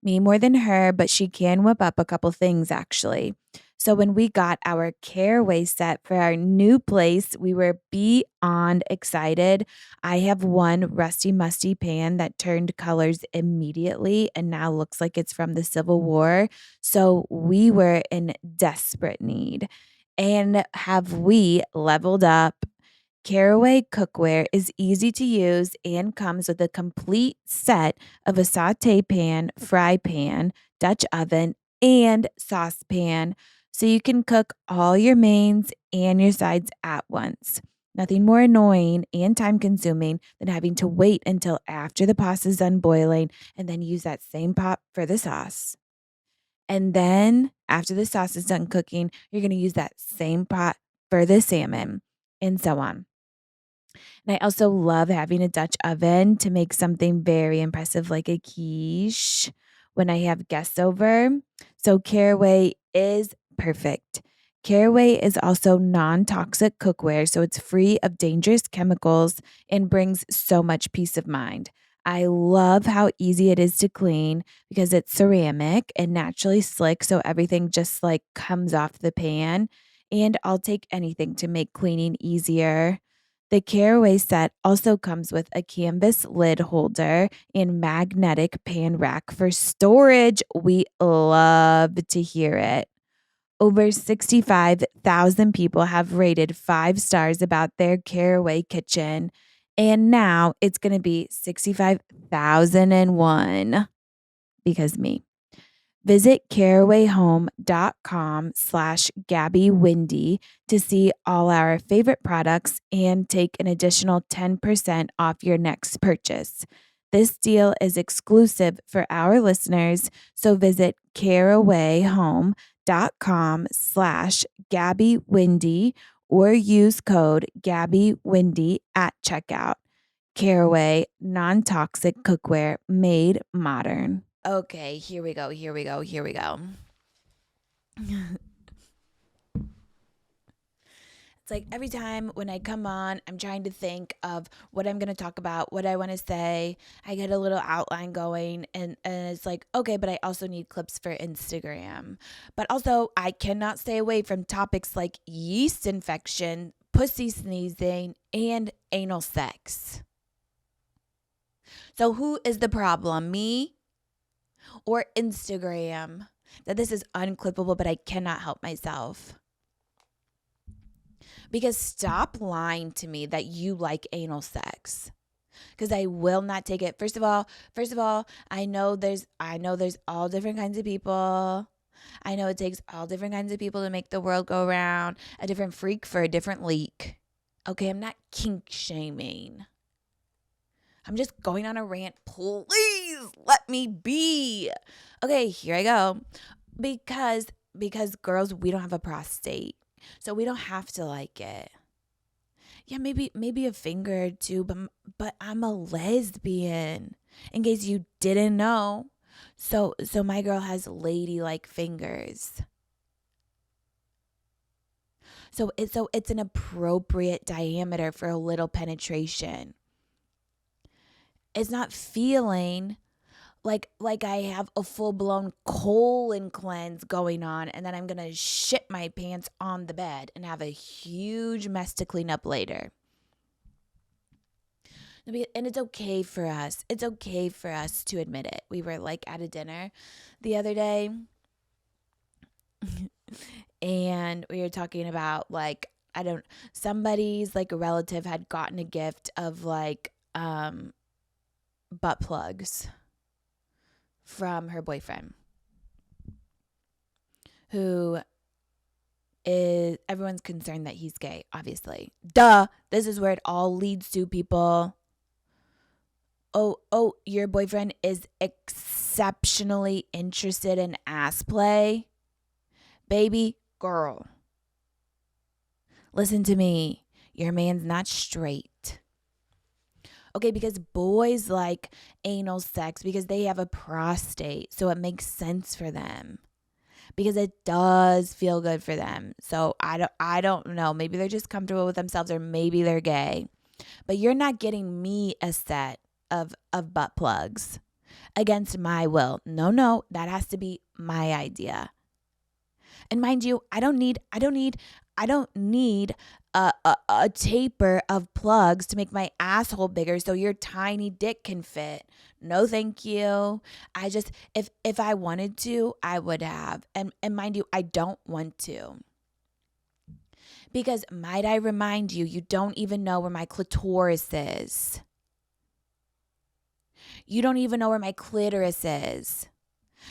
Me more than her, but she can whip up a couple things, actually. So when we got our Caraway set for our new place, we were beyond excited. I have one rusty, musty pan that turned colors immediately and now looks like it's from the Civil War. So we were in desperate need. And have we leveled up? Caraway cookware is easy to use and comes with a complete set of a saute pan, fry pan, Dutch oven, and saucepan, so you can cook all your mains and your sides at once. Nothing more annoying and time consuming than having to wait until after the pasta is done boiling and then use that same pot for the sauce. And then after the sauce is done cooking, you're going to use that same pot for the salmon, and so on. And I also love having a Dutch oven to make something very impressive like a quiche when I have guests over. So Caraway is perfect. Caraway is also non-toxic cookware, so it's free of dangerous chemicals and brings so much peace of mind. I love how easy it is to clean because it's ceramic and naturally slick, so everything just like comes off the pan. And I'll take anything to make cleaning easier. The Caraway set also comes with a canvas lid holder and magnetic pan rack for storage. We love to hear it. Over 65,000 people have rated 5 stars about their Caraway kitchen, and now it's going to be 65,001 because me. Visit carawayhome.com/GabbyWindy to see all our favorite products and take an additional 10% off your next purchase. This deal is exclusive for our listeners, so visit carawayhome.com/GabbyWindy or use code GabbyWindy at checkout. Caraway, non-toxic cookware made modern. Okay, here we go. It's like every time when I come on, I'm trying to think of what I'm going to talk about, what I want to say. I get a little outline going and it's like, okay, but I also need clips for Instagram. But also, I cannot stay away from topics like yeast infection, pussy sneezing, and anal sex. So who is the problem, me or Instagram? That this is unclippable, but I cannot help myself. Because stop lying to me that you like anal sex. Because I will not take it. First of all, I know there's all different kinds of people. I know it takes all different kinds of people to make the world go round. A different freak for a different leak. Okay, I'm not kink shaming. I'm just going on a rant. Please let me be. Okay, here I go. Because girls, we don't have a prostate. So we don't have to like it. Yeah, maybe a finger or two, but I'm a lesbian. In case you didn't know. So my girl has ladylike fingers. So it's an appropriate diameter for a little penetration. It's not feeling like I have a full-blown colon cleanse going on and then I'm going to shit my pants on the bed and have a huge mess to clean up later. And it's okay for us. It's okay for us to admit it. We were like at a dinner the other day and we were talking about like, somebody's like a relative had gotten a gift of like butt plugs from her boyfriend, who is, everyone's concerned that he's gay, obviously. Duh, this is where it all leads to, people. Oh, your boyfriend is exceptionally interested in ass play? Baby girl, listen to me. Your man's not straight. Okay, because boys like anal sex because they have a prostate, so it makes sense for them. Because it does feel good for them. So I don't know. Maybe they're just comfortable with themselves or maybe they're gay. But you're not getting me a set of butt plugs against my will. No, that has to be my idea. And mind you, I don't need a taper of plugs to make my asshole bigger so your tiny dick can fit. No, thank you. I just, if I wanted to, I would have. And mind you, I don't want to. Because might I remind you, you don't even know where my clitoris is. You don't even know where my clitoris is.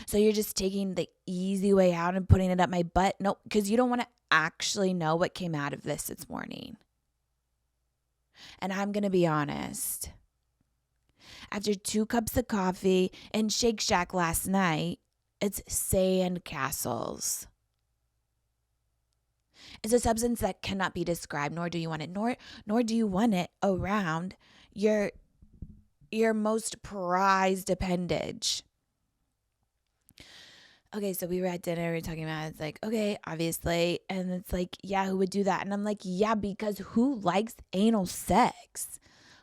So you're just taking the easy way out and putting it up my butt? No, because you don't want to actually know what came out of this morning. And I'm going to be honest. After 2 cups of coffee and Shake Shack last night, it's sand castles. It's a substance that cannot be described, nor do you want it, nor do you want it around your most prized appendage. Okay, so we were at dinner, we were talking about, it's like, okay, obviously, and it's like, yeah, who would do that? And I'm like, yeah, because who likes anal sex?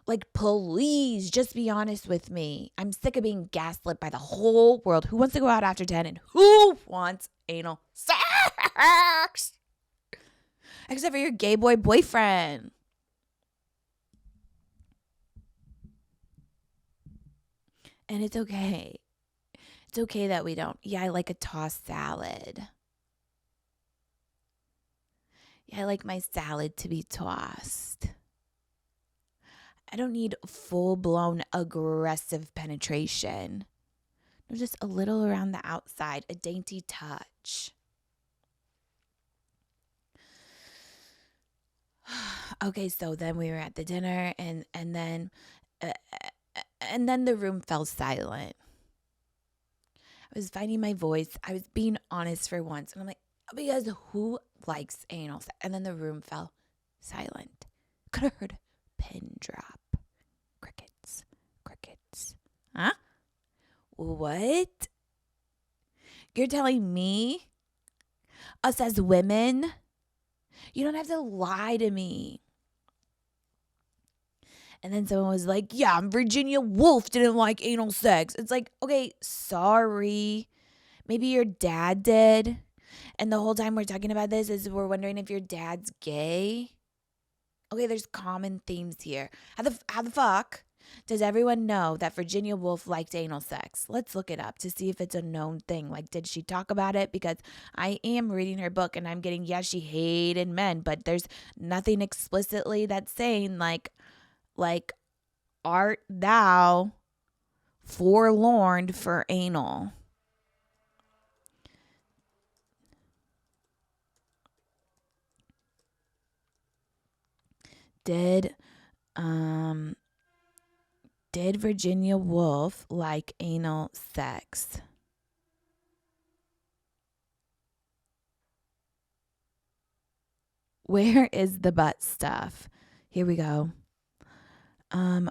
Like, please, just be honest with me. I'm sick of being gaslit by the whole world. Who wants to go out after 10 and who wants anal sex? Except for your gay boy boyfriend. And it's okay. It's okay that we don't. Yeah, I like a tossed salad. Yeah, I like my salad to be tossed. I don't need full-blown aggressive penetration. No, just a little around the outside, a dainty touch. Okay, so then we were at the dinner, and then the room fell silent. I was finding my voice. I was being honest for once. And I'm like, because who likes anal sex? And then the room fell silent. Could have heard a pin drop. Crickets. Huh? What? You're telling me? Us as women? You don't have to lie to me. And then someone was like, yeah, Virginia Woolf didn't like anal sex. It's like, okay, sorry. Maybe your dad did. And the whole time we're talking about this is we're wondering if your dad's gay. Okay, there's common themes here. How the fuck does everyone know that Virginia Woolf liked anal sex? Let's look it up to see if it's a known thing. Like, did she talk about it? Because I am reading her book and I'm getting, yeah, she hated men, but there's nothing explicitly that's saying like, art thou forlorn for anal? Did Virginia Woolf like anal sex? Where is the butt stuff? Here we go.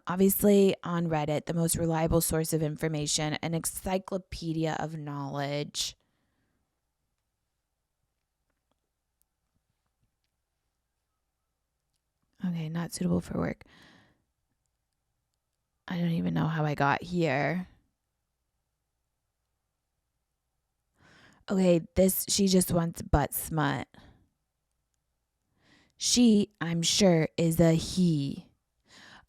Obviously on Reddit, the most reliable source of information, an encyclopedia of knowledge. Okay, not suitable for work. I don't even know how I got here. Okay, she just wants butt smut. She, I'm sure, is a he.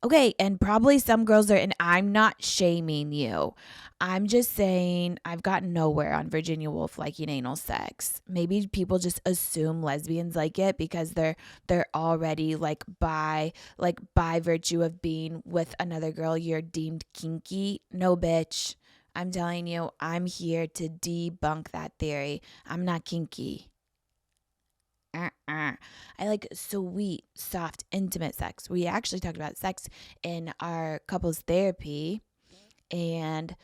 Okay, and probably some girls are, and I'm not shaming you. I'm just saying I've gotten nowhere on Virginia Woolf liking anal sex. Maybe people just assume lesbians like it because they're already like by virtue of being with another girl, you're deemed kinky. No, bitch. I'm telling you, I'm here to debunk that theory. I'm not kinky. I like sweet, soft, intimate sex. We actually talked about sex in our couples therapy, and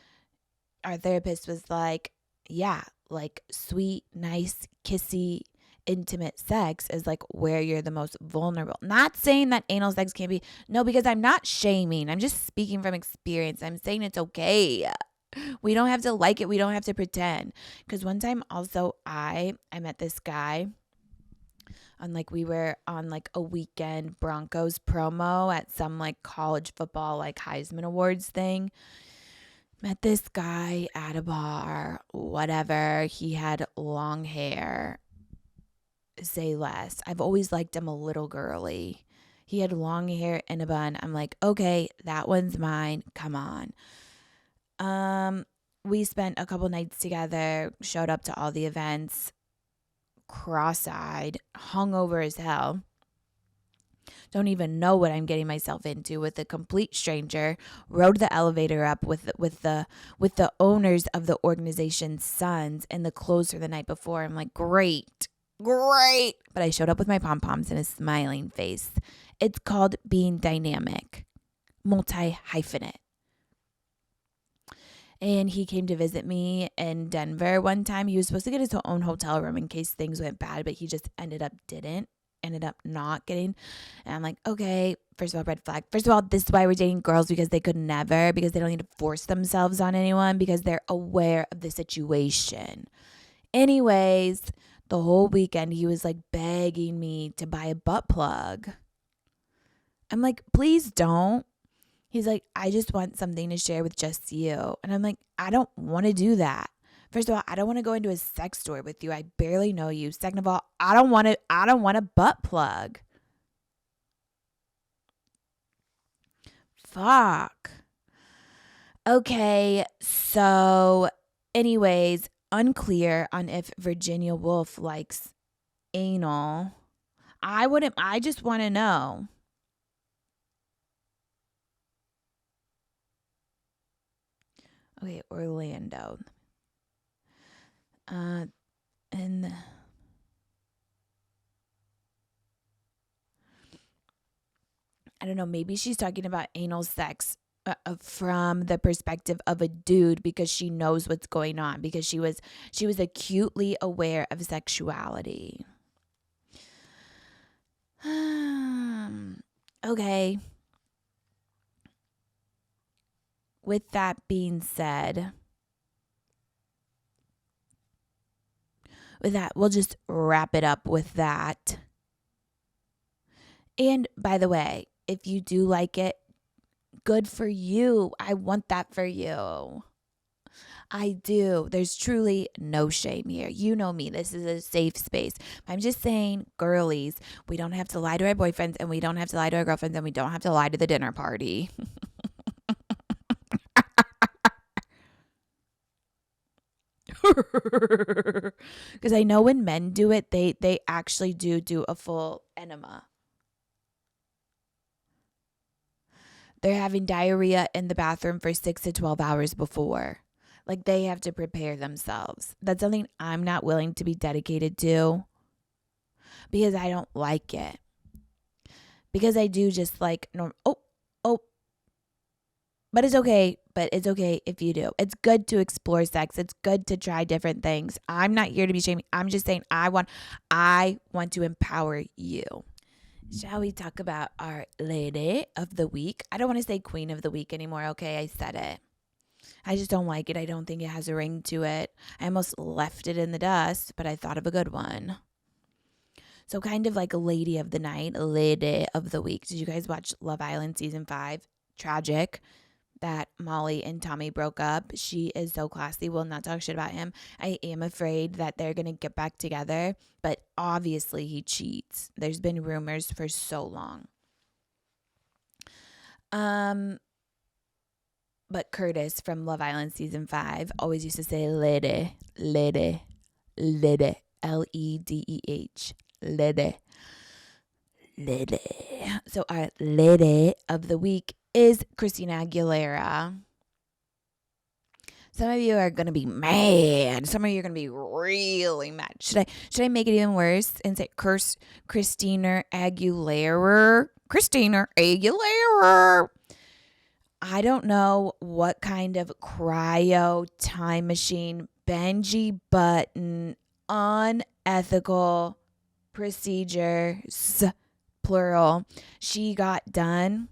our therapist was like, yeah, like sweet, nice, kissy, intimate sex is like where you're the most vulnerable. Not saying that anal sex can't be, no, because I'm not shaming. I'm just speaking from experience. I'm saying it's okay. We don't have to like it. We don't have to pretend. Because one time also I met this guy. We were on like a weekend Broncos promo at some like college football like Heisman Awards thing. Met this guy at a bar, whatever. He had long hair. say less. I've always liked him a little girly. He had long hair and a bun. I'm like, okay, that one's mine. Come on. We spent a couple nights together, showed up to all the events, cross-eyed, hungover as hell. Don't even know what I'm getting myself into with a complete stranger. Rode the elevator up with the owners of the organization's sons and the clothes for the night before. I'm like, great. But I showed up with my pom-poms and a smiling face. It's called being dynamic, multi-hyphenate. And he came to visit me in Denver one time. He was supposed to get his own hotel room in case things went bad, but he just ended up not getting. And I'm like, okay, first of all, red flag. First of all, this is why we're dating girls, because they could never, because they don't need to force themselves on anyone, because they're aware of the situation. Anyways, the whole weekend he was like begging me to buy a butt plug. I'm like, please don't. He's like, I just want something to share with just you. And I'm like, I don't want to do that. First of all, I don't want to go into a sex store with you. I barely know you. Second of all, I don't want a butt plug. Fuck. Okay, so anyways, unclear on if Virginia Woolf likes anal. I just want to know. Okay, Orlando. And I don't know, maybe she's talking about anal sex from the perspective of a dude, because she knows what's going on, because she was acutely aware of sexuality. Okay. With that being said, we'll just wrap it up with that. And by the way, if you do like it, good for you. I want that for you. I do. There's truly no shame here. You know me. This is a safe space. I'm just saying, girlies, we don't have to lie to our boyfriends, and we don't have to lie to our girlfriends, and we don't have to lie to the dinner party. Because I know when men do it, they actually do a full enema. They're having diarrhea in the bathroom for 6 to 12 hours before. Like, they have to prepare themselves. That's something I'm not willing to be dedicated to, because I don't like it. Because I do just like but it's okay. But it's okay if you do. It's good to explore sex. It's good to try different things. I'm not here to be shaming. I'm just saying I want to empower you. Shall we talk about our lady of the week? I don't want to say queen of the week anymore. Okay, I said it. I just don't like it. I don't think it has a ring to it. I almost left it in the dust, but I thought of a good one. So kind of like a lady of the night, a lady of the week. Did you guys watch Love Island season 5? Tragic that Molly and Tommy broke up. She is so classy. Will not talk shit about him. I am afraid that they're going to get back together, but obviously he cheats. There's been rumors for so long. But Curtis from Love Island season 5 always used to say lady, L-E-D-E-H, lady. So our lady of the week is Christina Aguilera. Some of you are going to be mad. Some of you are going to be really mad. Should I make it even worse and say Christina Aguilera? Christina Aguilera. I don't know what kind of cryo time machine, Benji Button, unethical procedures, plural, she got done.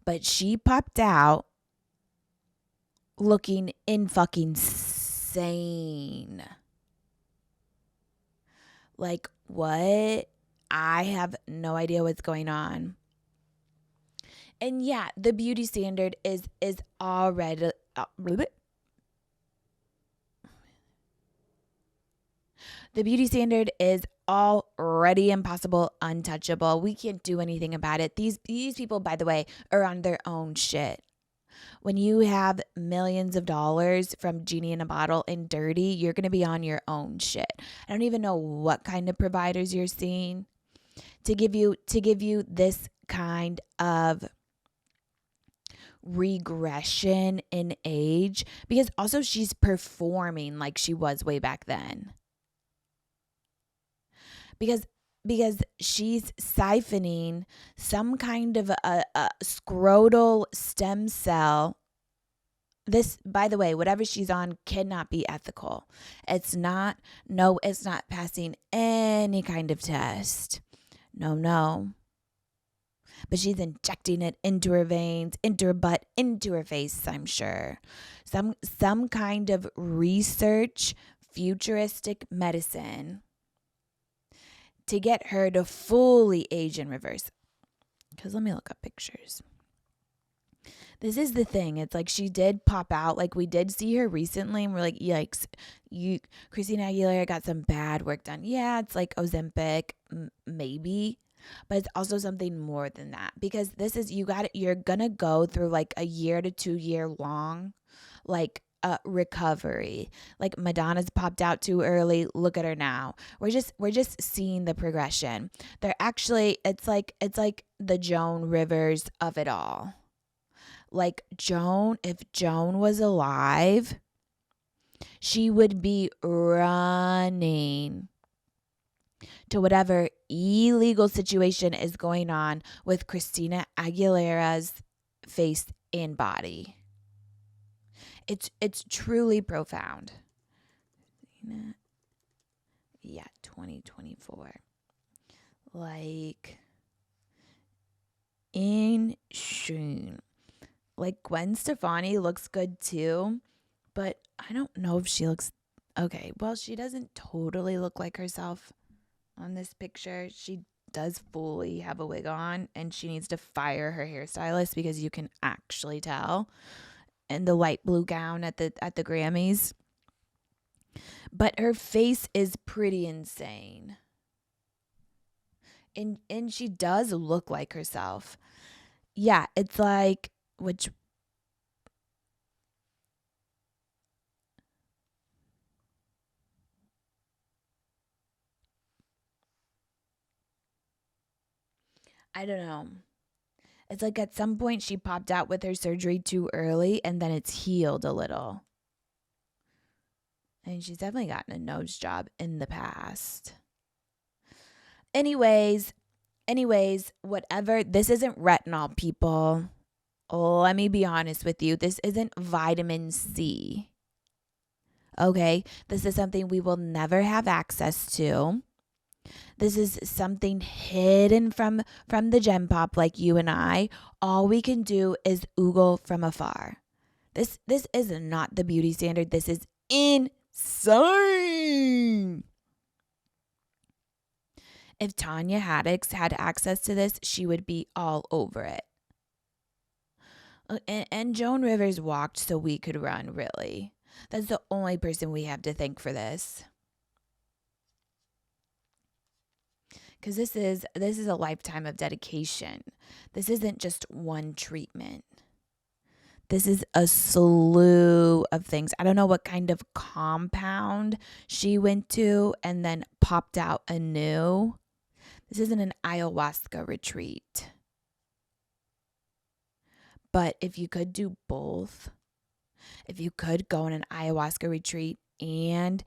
But she popped out looking fucking insane. Like, what? I have no idea what's going on. And yeah, the beauty standard is already The beauty standard is already impossible, untouchable. We can't do anything about it. These people, by the way, are on their own shit. When you have millions of dollars from Genie in a Bottle and Dirty, you're going to be on your own shit. I don't even know what kind of providers you're seeing to give you this kind of regression in age, because also she's performing like she was way back then. Because she's siphoning some kind of a scrotal stem cell. This, by the way, whatever she's on cannot be ethical. It's not passing any kind of test. No. But she's injecting it into her veins, into her butt, into her face, I'm sure. Some kind of research, futuristic medicine to get her to fully age in reverse. Because let me look up pictures. This is the thing. It's like she did pop out. Like we did see her recently and we're like, yikes. Christina Aguilera got some bad work done. Yeah, it's like Ozempic, maybe. But it's also something more than that. Because this is, you're going to go through like a year to 2 year long, like, recovery. Like Madonna's popped out too early. Look at her now. We're just seeing the progression. They're actually, it's like the Joan Rivers of it all. Like if Joan was alive, she would be running to whatever illegal situation is going on with Christina Aguilera's face and body. It's truly profound. Yeah, 2024. Like, insane. Like, Gwen Stefani looks good too, but I don't know if she looks okay. Well, she doesn't totally look like herself on this picture. She does fully have a wig on, and she needs to fire her hairstylist because you can actually tell. And the light blue gown at the Grammys. But her face is pretty insane. And she does look like herself. Yeah, it's like, which I don't know. It's like at some point she popped out with her surgery too early and then it's healed a little. And she's definitely gotten a nose job in the past. Anyways, whatever. This isn't retinol, people. Let me be honest with you. This isn't vitamin C. Okay? This is something we will never have access to. This is something hidden from the gem pop like you and I. All we can do is oogle from afar. This is not the beauty standard. This is insane. If Tanya Haddix had access to this, she would be all over it. And Joan Rivers walked so we could run, really. That's the only person we have to thank for this. Because this is a lifetime of dedication. This isn't just one treatment. This is a slew of things. I don't know what kind of compound she went to and then popped out anew. This isn't an ayahuasca retreat. But if you could do both, if you could go on an ayahuasca retreat and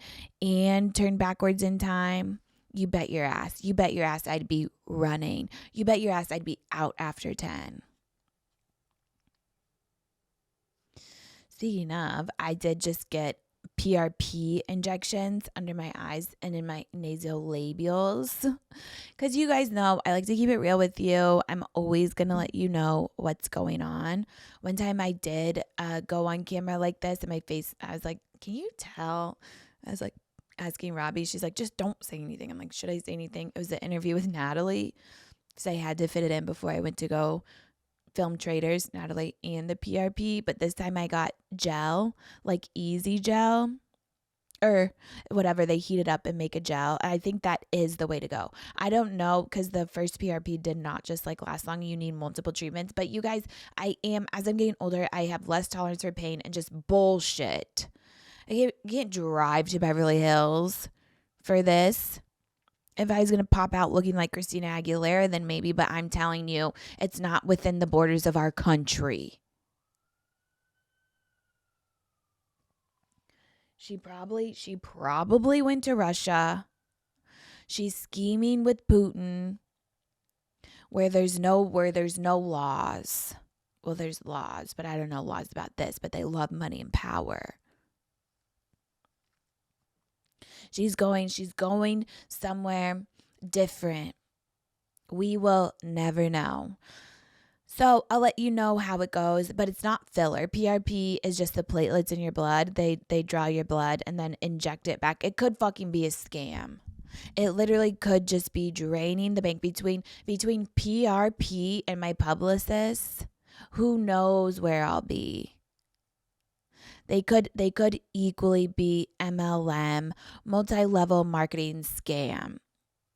turn backwards in time, you bet your ass. You bet your ass I'd be running. You bet your ass I'd be out after 10. Speaking of, I did just get PRP injections under my eyes and in my nasolabials. Because you guys know, I like to keep it real with you. I'm always going to let you know what's going on. One time I did go on camera like this and my face, I was like, can you tell? I was like, asking Robby, she's like, just don't say anything. I'm like, should I say anything? It was an interview with Natalie because I had to fit it in before I went to go film Traders, Natalie and the PRP. But this time I got gel, like easy gel. or whatever, they heat it up and make a gel. I think that is the way to go. I don't know, because the first PRP did not just like last long. You need multiple treatments. But you guys, as I'm getting older, I have less tolerance for pain and just bullshit. I can't drive to Beverly Hills for this. If I was going to pop out looking like Christina Aguilera, then maybe, but I'm telling you, it's not within the borders of our country. She probably went to Russia. She's scheming with Putin where there's no laws. Well, there's laws, but I don't know laws about this, but they love money and power. She's going somewhere different. We will never know. So I'll let you know how it goes, but it's not filler. PRP is just the platelets in your blood. They draw your blood and then inject it back. It could fucking be a scam. It literally could just be draining the bank between PRP and my publicists. Who knows where I'll be? They could equally be MLM, multi-level marketing scam.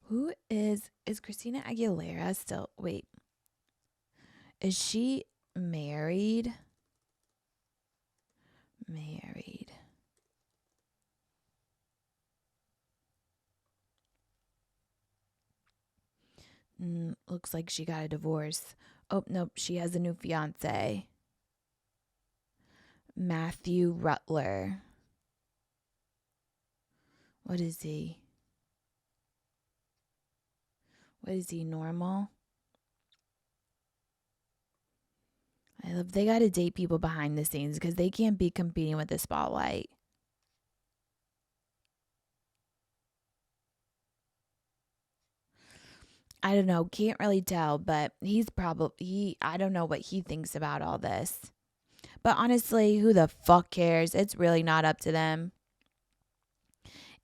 Who is Christina Aguilera still? Wait. Is she married? Married. Looks like she got a divorce. Oh, nope. She has a new fiance. Matthew Rutler. What is he? Normal? I love they got to date people behind the scenes because they can't be competing with the spotlight. I don't know, can't really tell, but I don't know what he thinks about all this. But honestly, who the fuck cares? It's really not up to them.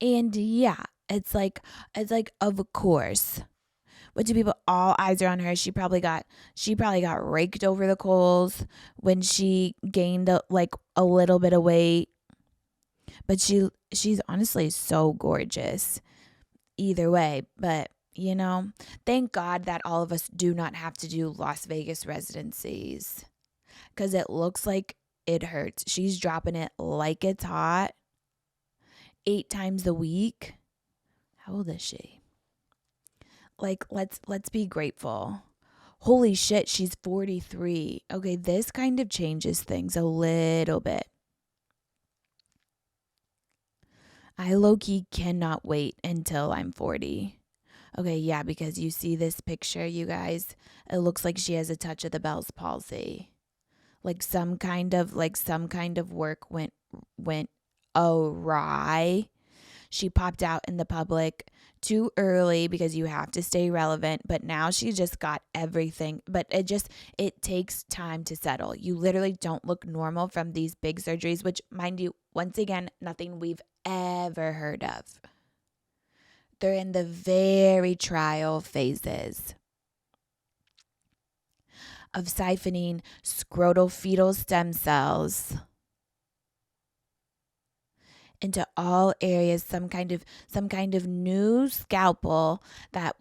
And yeah, it's like of course. What do people, all eyes are on her? She probably got raked over the coals when she gained a little bit of weight. But she's honestly so gorgeous either way. But thank God that all of us do not have to do Las Vegas residencies, because it looks like it hurts. She's dropping it like it's hot 8 times a week. How old is she? Let's be grateful. Holy shit, she's 43. Okay, this kind of changes things a little bit. I low-key cannot wait until I'm 40. Okay, yeah, because you see this picture, you guys, it looks like she has a touch of the Bell's palsy. Some kind of work went awry. She popped out in the public too early because you have to stay relevant, but now she just got everything. But it takes time to settle. You literally don't look normal from these big surgeries, which, mind you, once again, nothing we've ever heard of. They're in the very trial phases of siphoning scrotal fetal stem cells into all areas, some kind of new scalpel that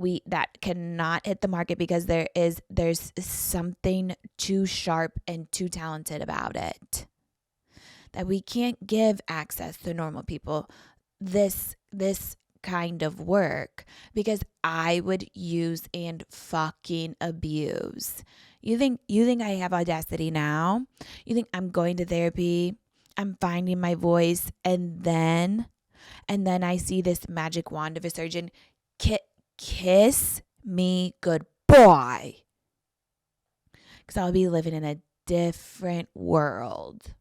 cannot hit the market because there's something too sharp and too talented about it, that we can't give access to normal people this kind of work, because I would use and fucking abuse. You think I have audacity now? You think I'm going to therapy, I'm finding my voice, and then I see this magic wand of a surgeon kiss me goodbye, because I'll be living in a different world.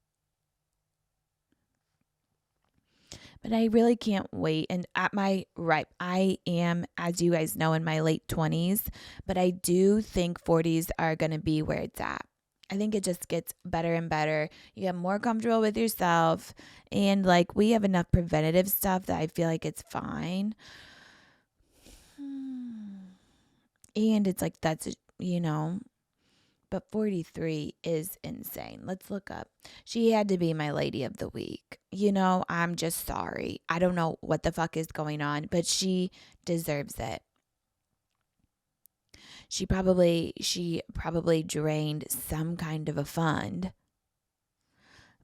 But I really can't wait. And I am, as you guys know, in my late 20s, but I do think 40s are going to be where it's at. I think it just gets better and better. You get more comfortable with yourself, and we have enough preventative stuff that I feel like it's fine. And it's that's, but 43 is insane. Let's look up. She had to be my lady of the week. I'm just sorry. I don't know what the fuck is going on, but she deserves it. She probably drained some kind of a fund.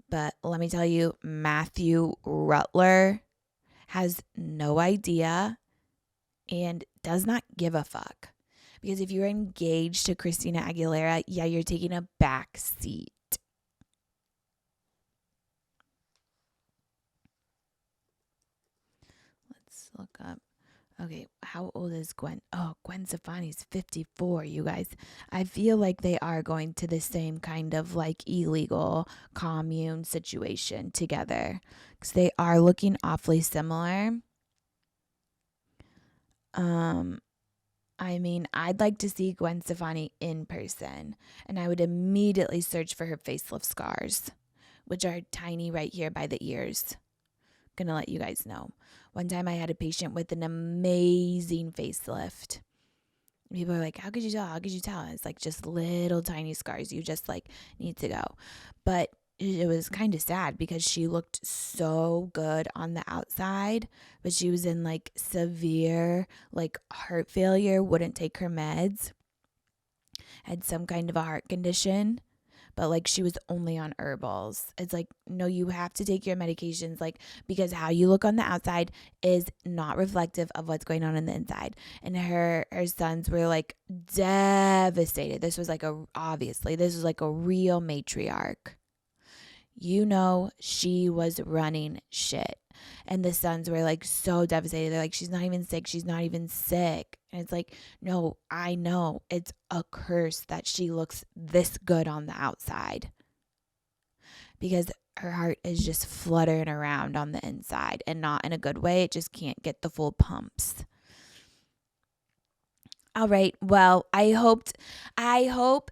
But let me tell you, Matthew Rutler has no idea and does not give a fuck. Because if you're engaged to Christina Aguilera, yeah, you're taking a back seat. Let's look up. Okay, how old is Gwen? Oh, Gwen Stefani's 54, you guys. I feel like they are going to the same kind of like illegal commune situation together. Because they are looking awfully similar. I mean, I'd like to see Gwen Stefani in person. And I would immediately search for her facelift scars, which are tiny right here by the ears. Gonna let you guys know. One time I had a patient with an amazing facelift. People are like, how could you tell? How could you tell? It's like just little tiny scars. You just like need to go. But it was kind of sad because she looked so good on the outside, but she was in like severe like heart failure, wouldn't take her meds, had some kind of a heart condition, but like she was only on herbals. It's like, no, you have to take your medications, like, because how you look on the outside is not reflective of what's going on the inside. And her sons were like devastated. This was like a real matriarch. She was running shit. And the sons were like so devastated. They're like, she's not even sick. She's not even sick. And it's like, no, I know it's a curse that she looks this good on the outside. Because her heart is just fluttering around on the inside and not in a good way. It just can't get the full pumps. All right. Well, I hope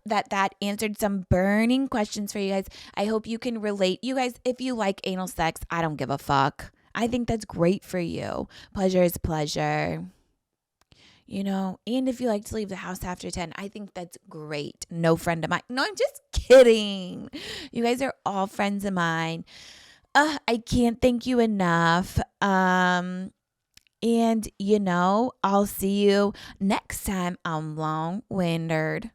that answered some burning questions for you guys. I hope you can relate. You guys, if you like anal sex, I don't give a fuck. I think that's great for you. Pleasure is pleasure. And if you like to leave the house after 10, I think that's great. No friend of mine. No, I'm just kidding. You guys are all friends of mine. I can't thank you enough. And, I'll see you next time on Long Winded.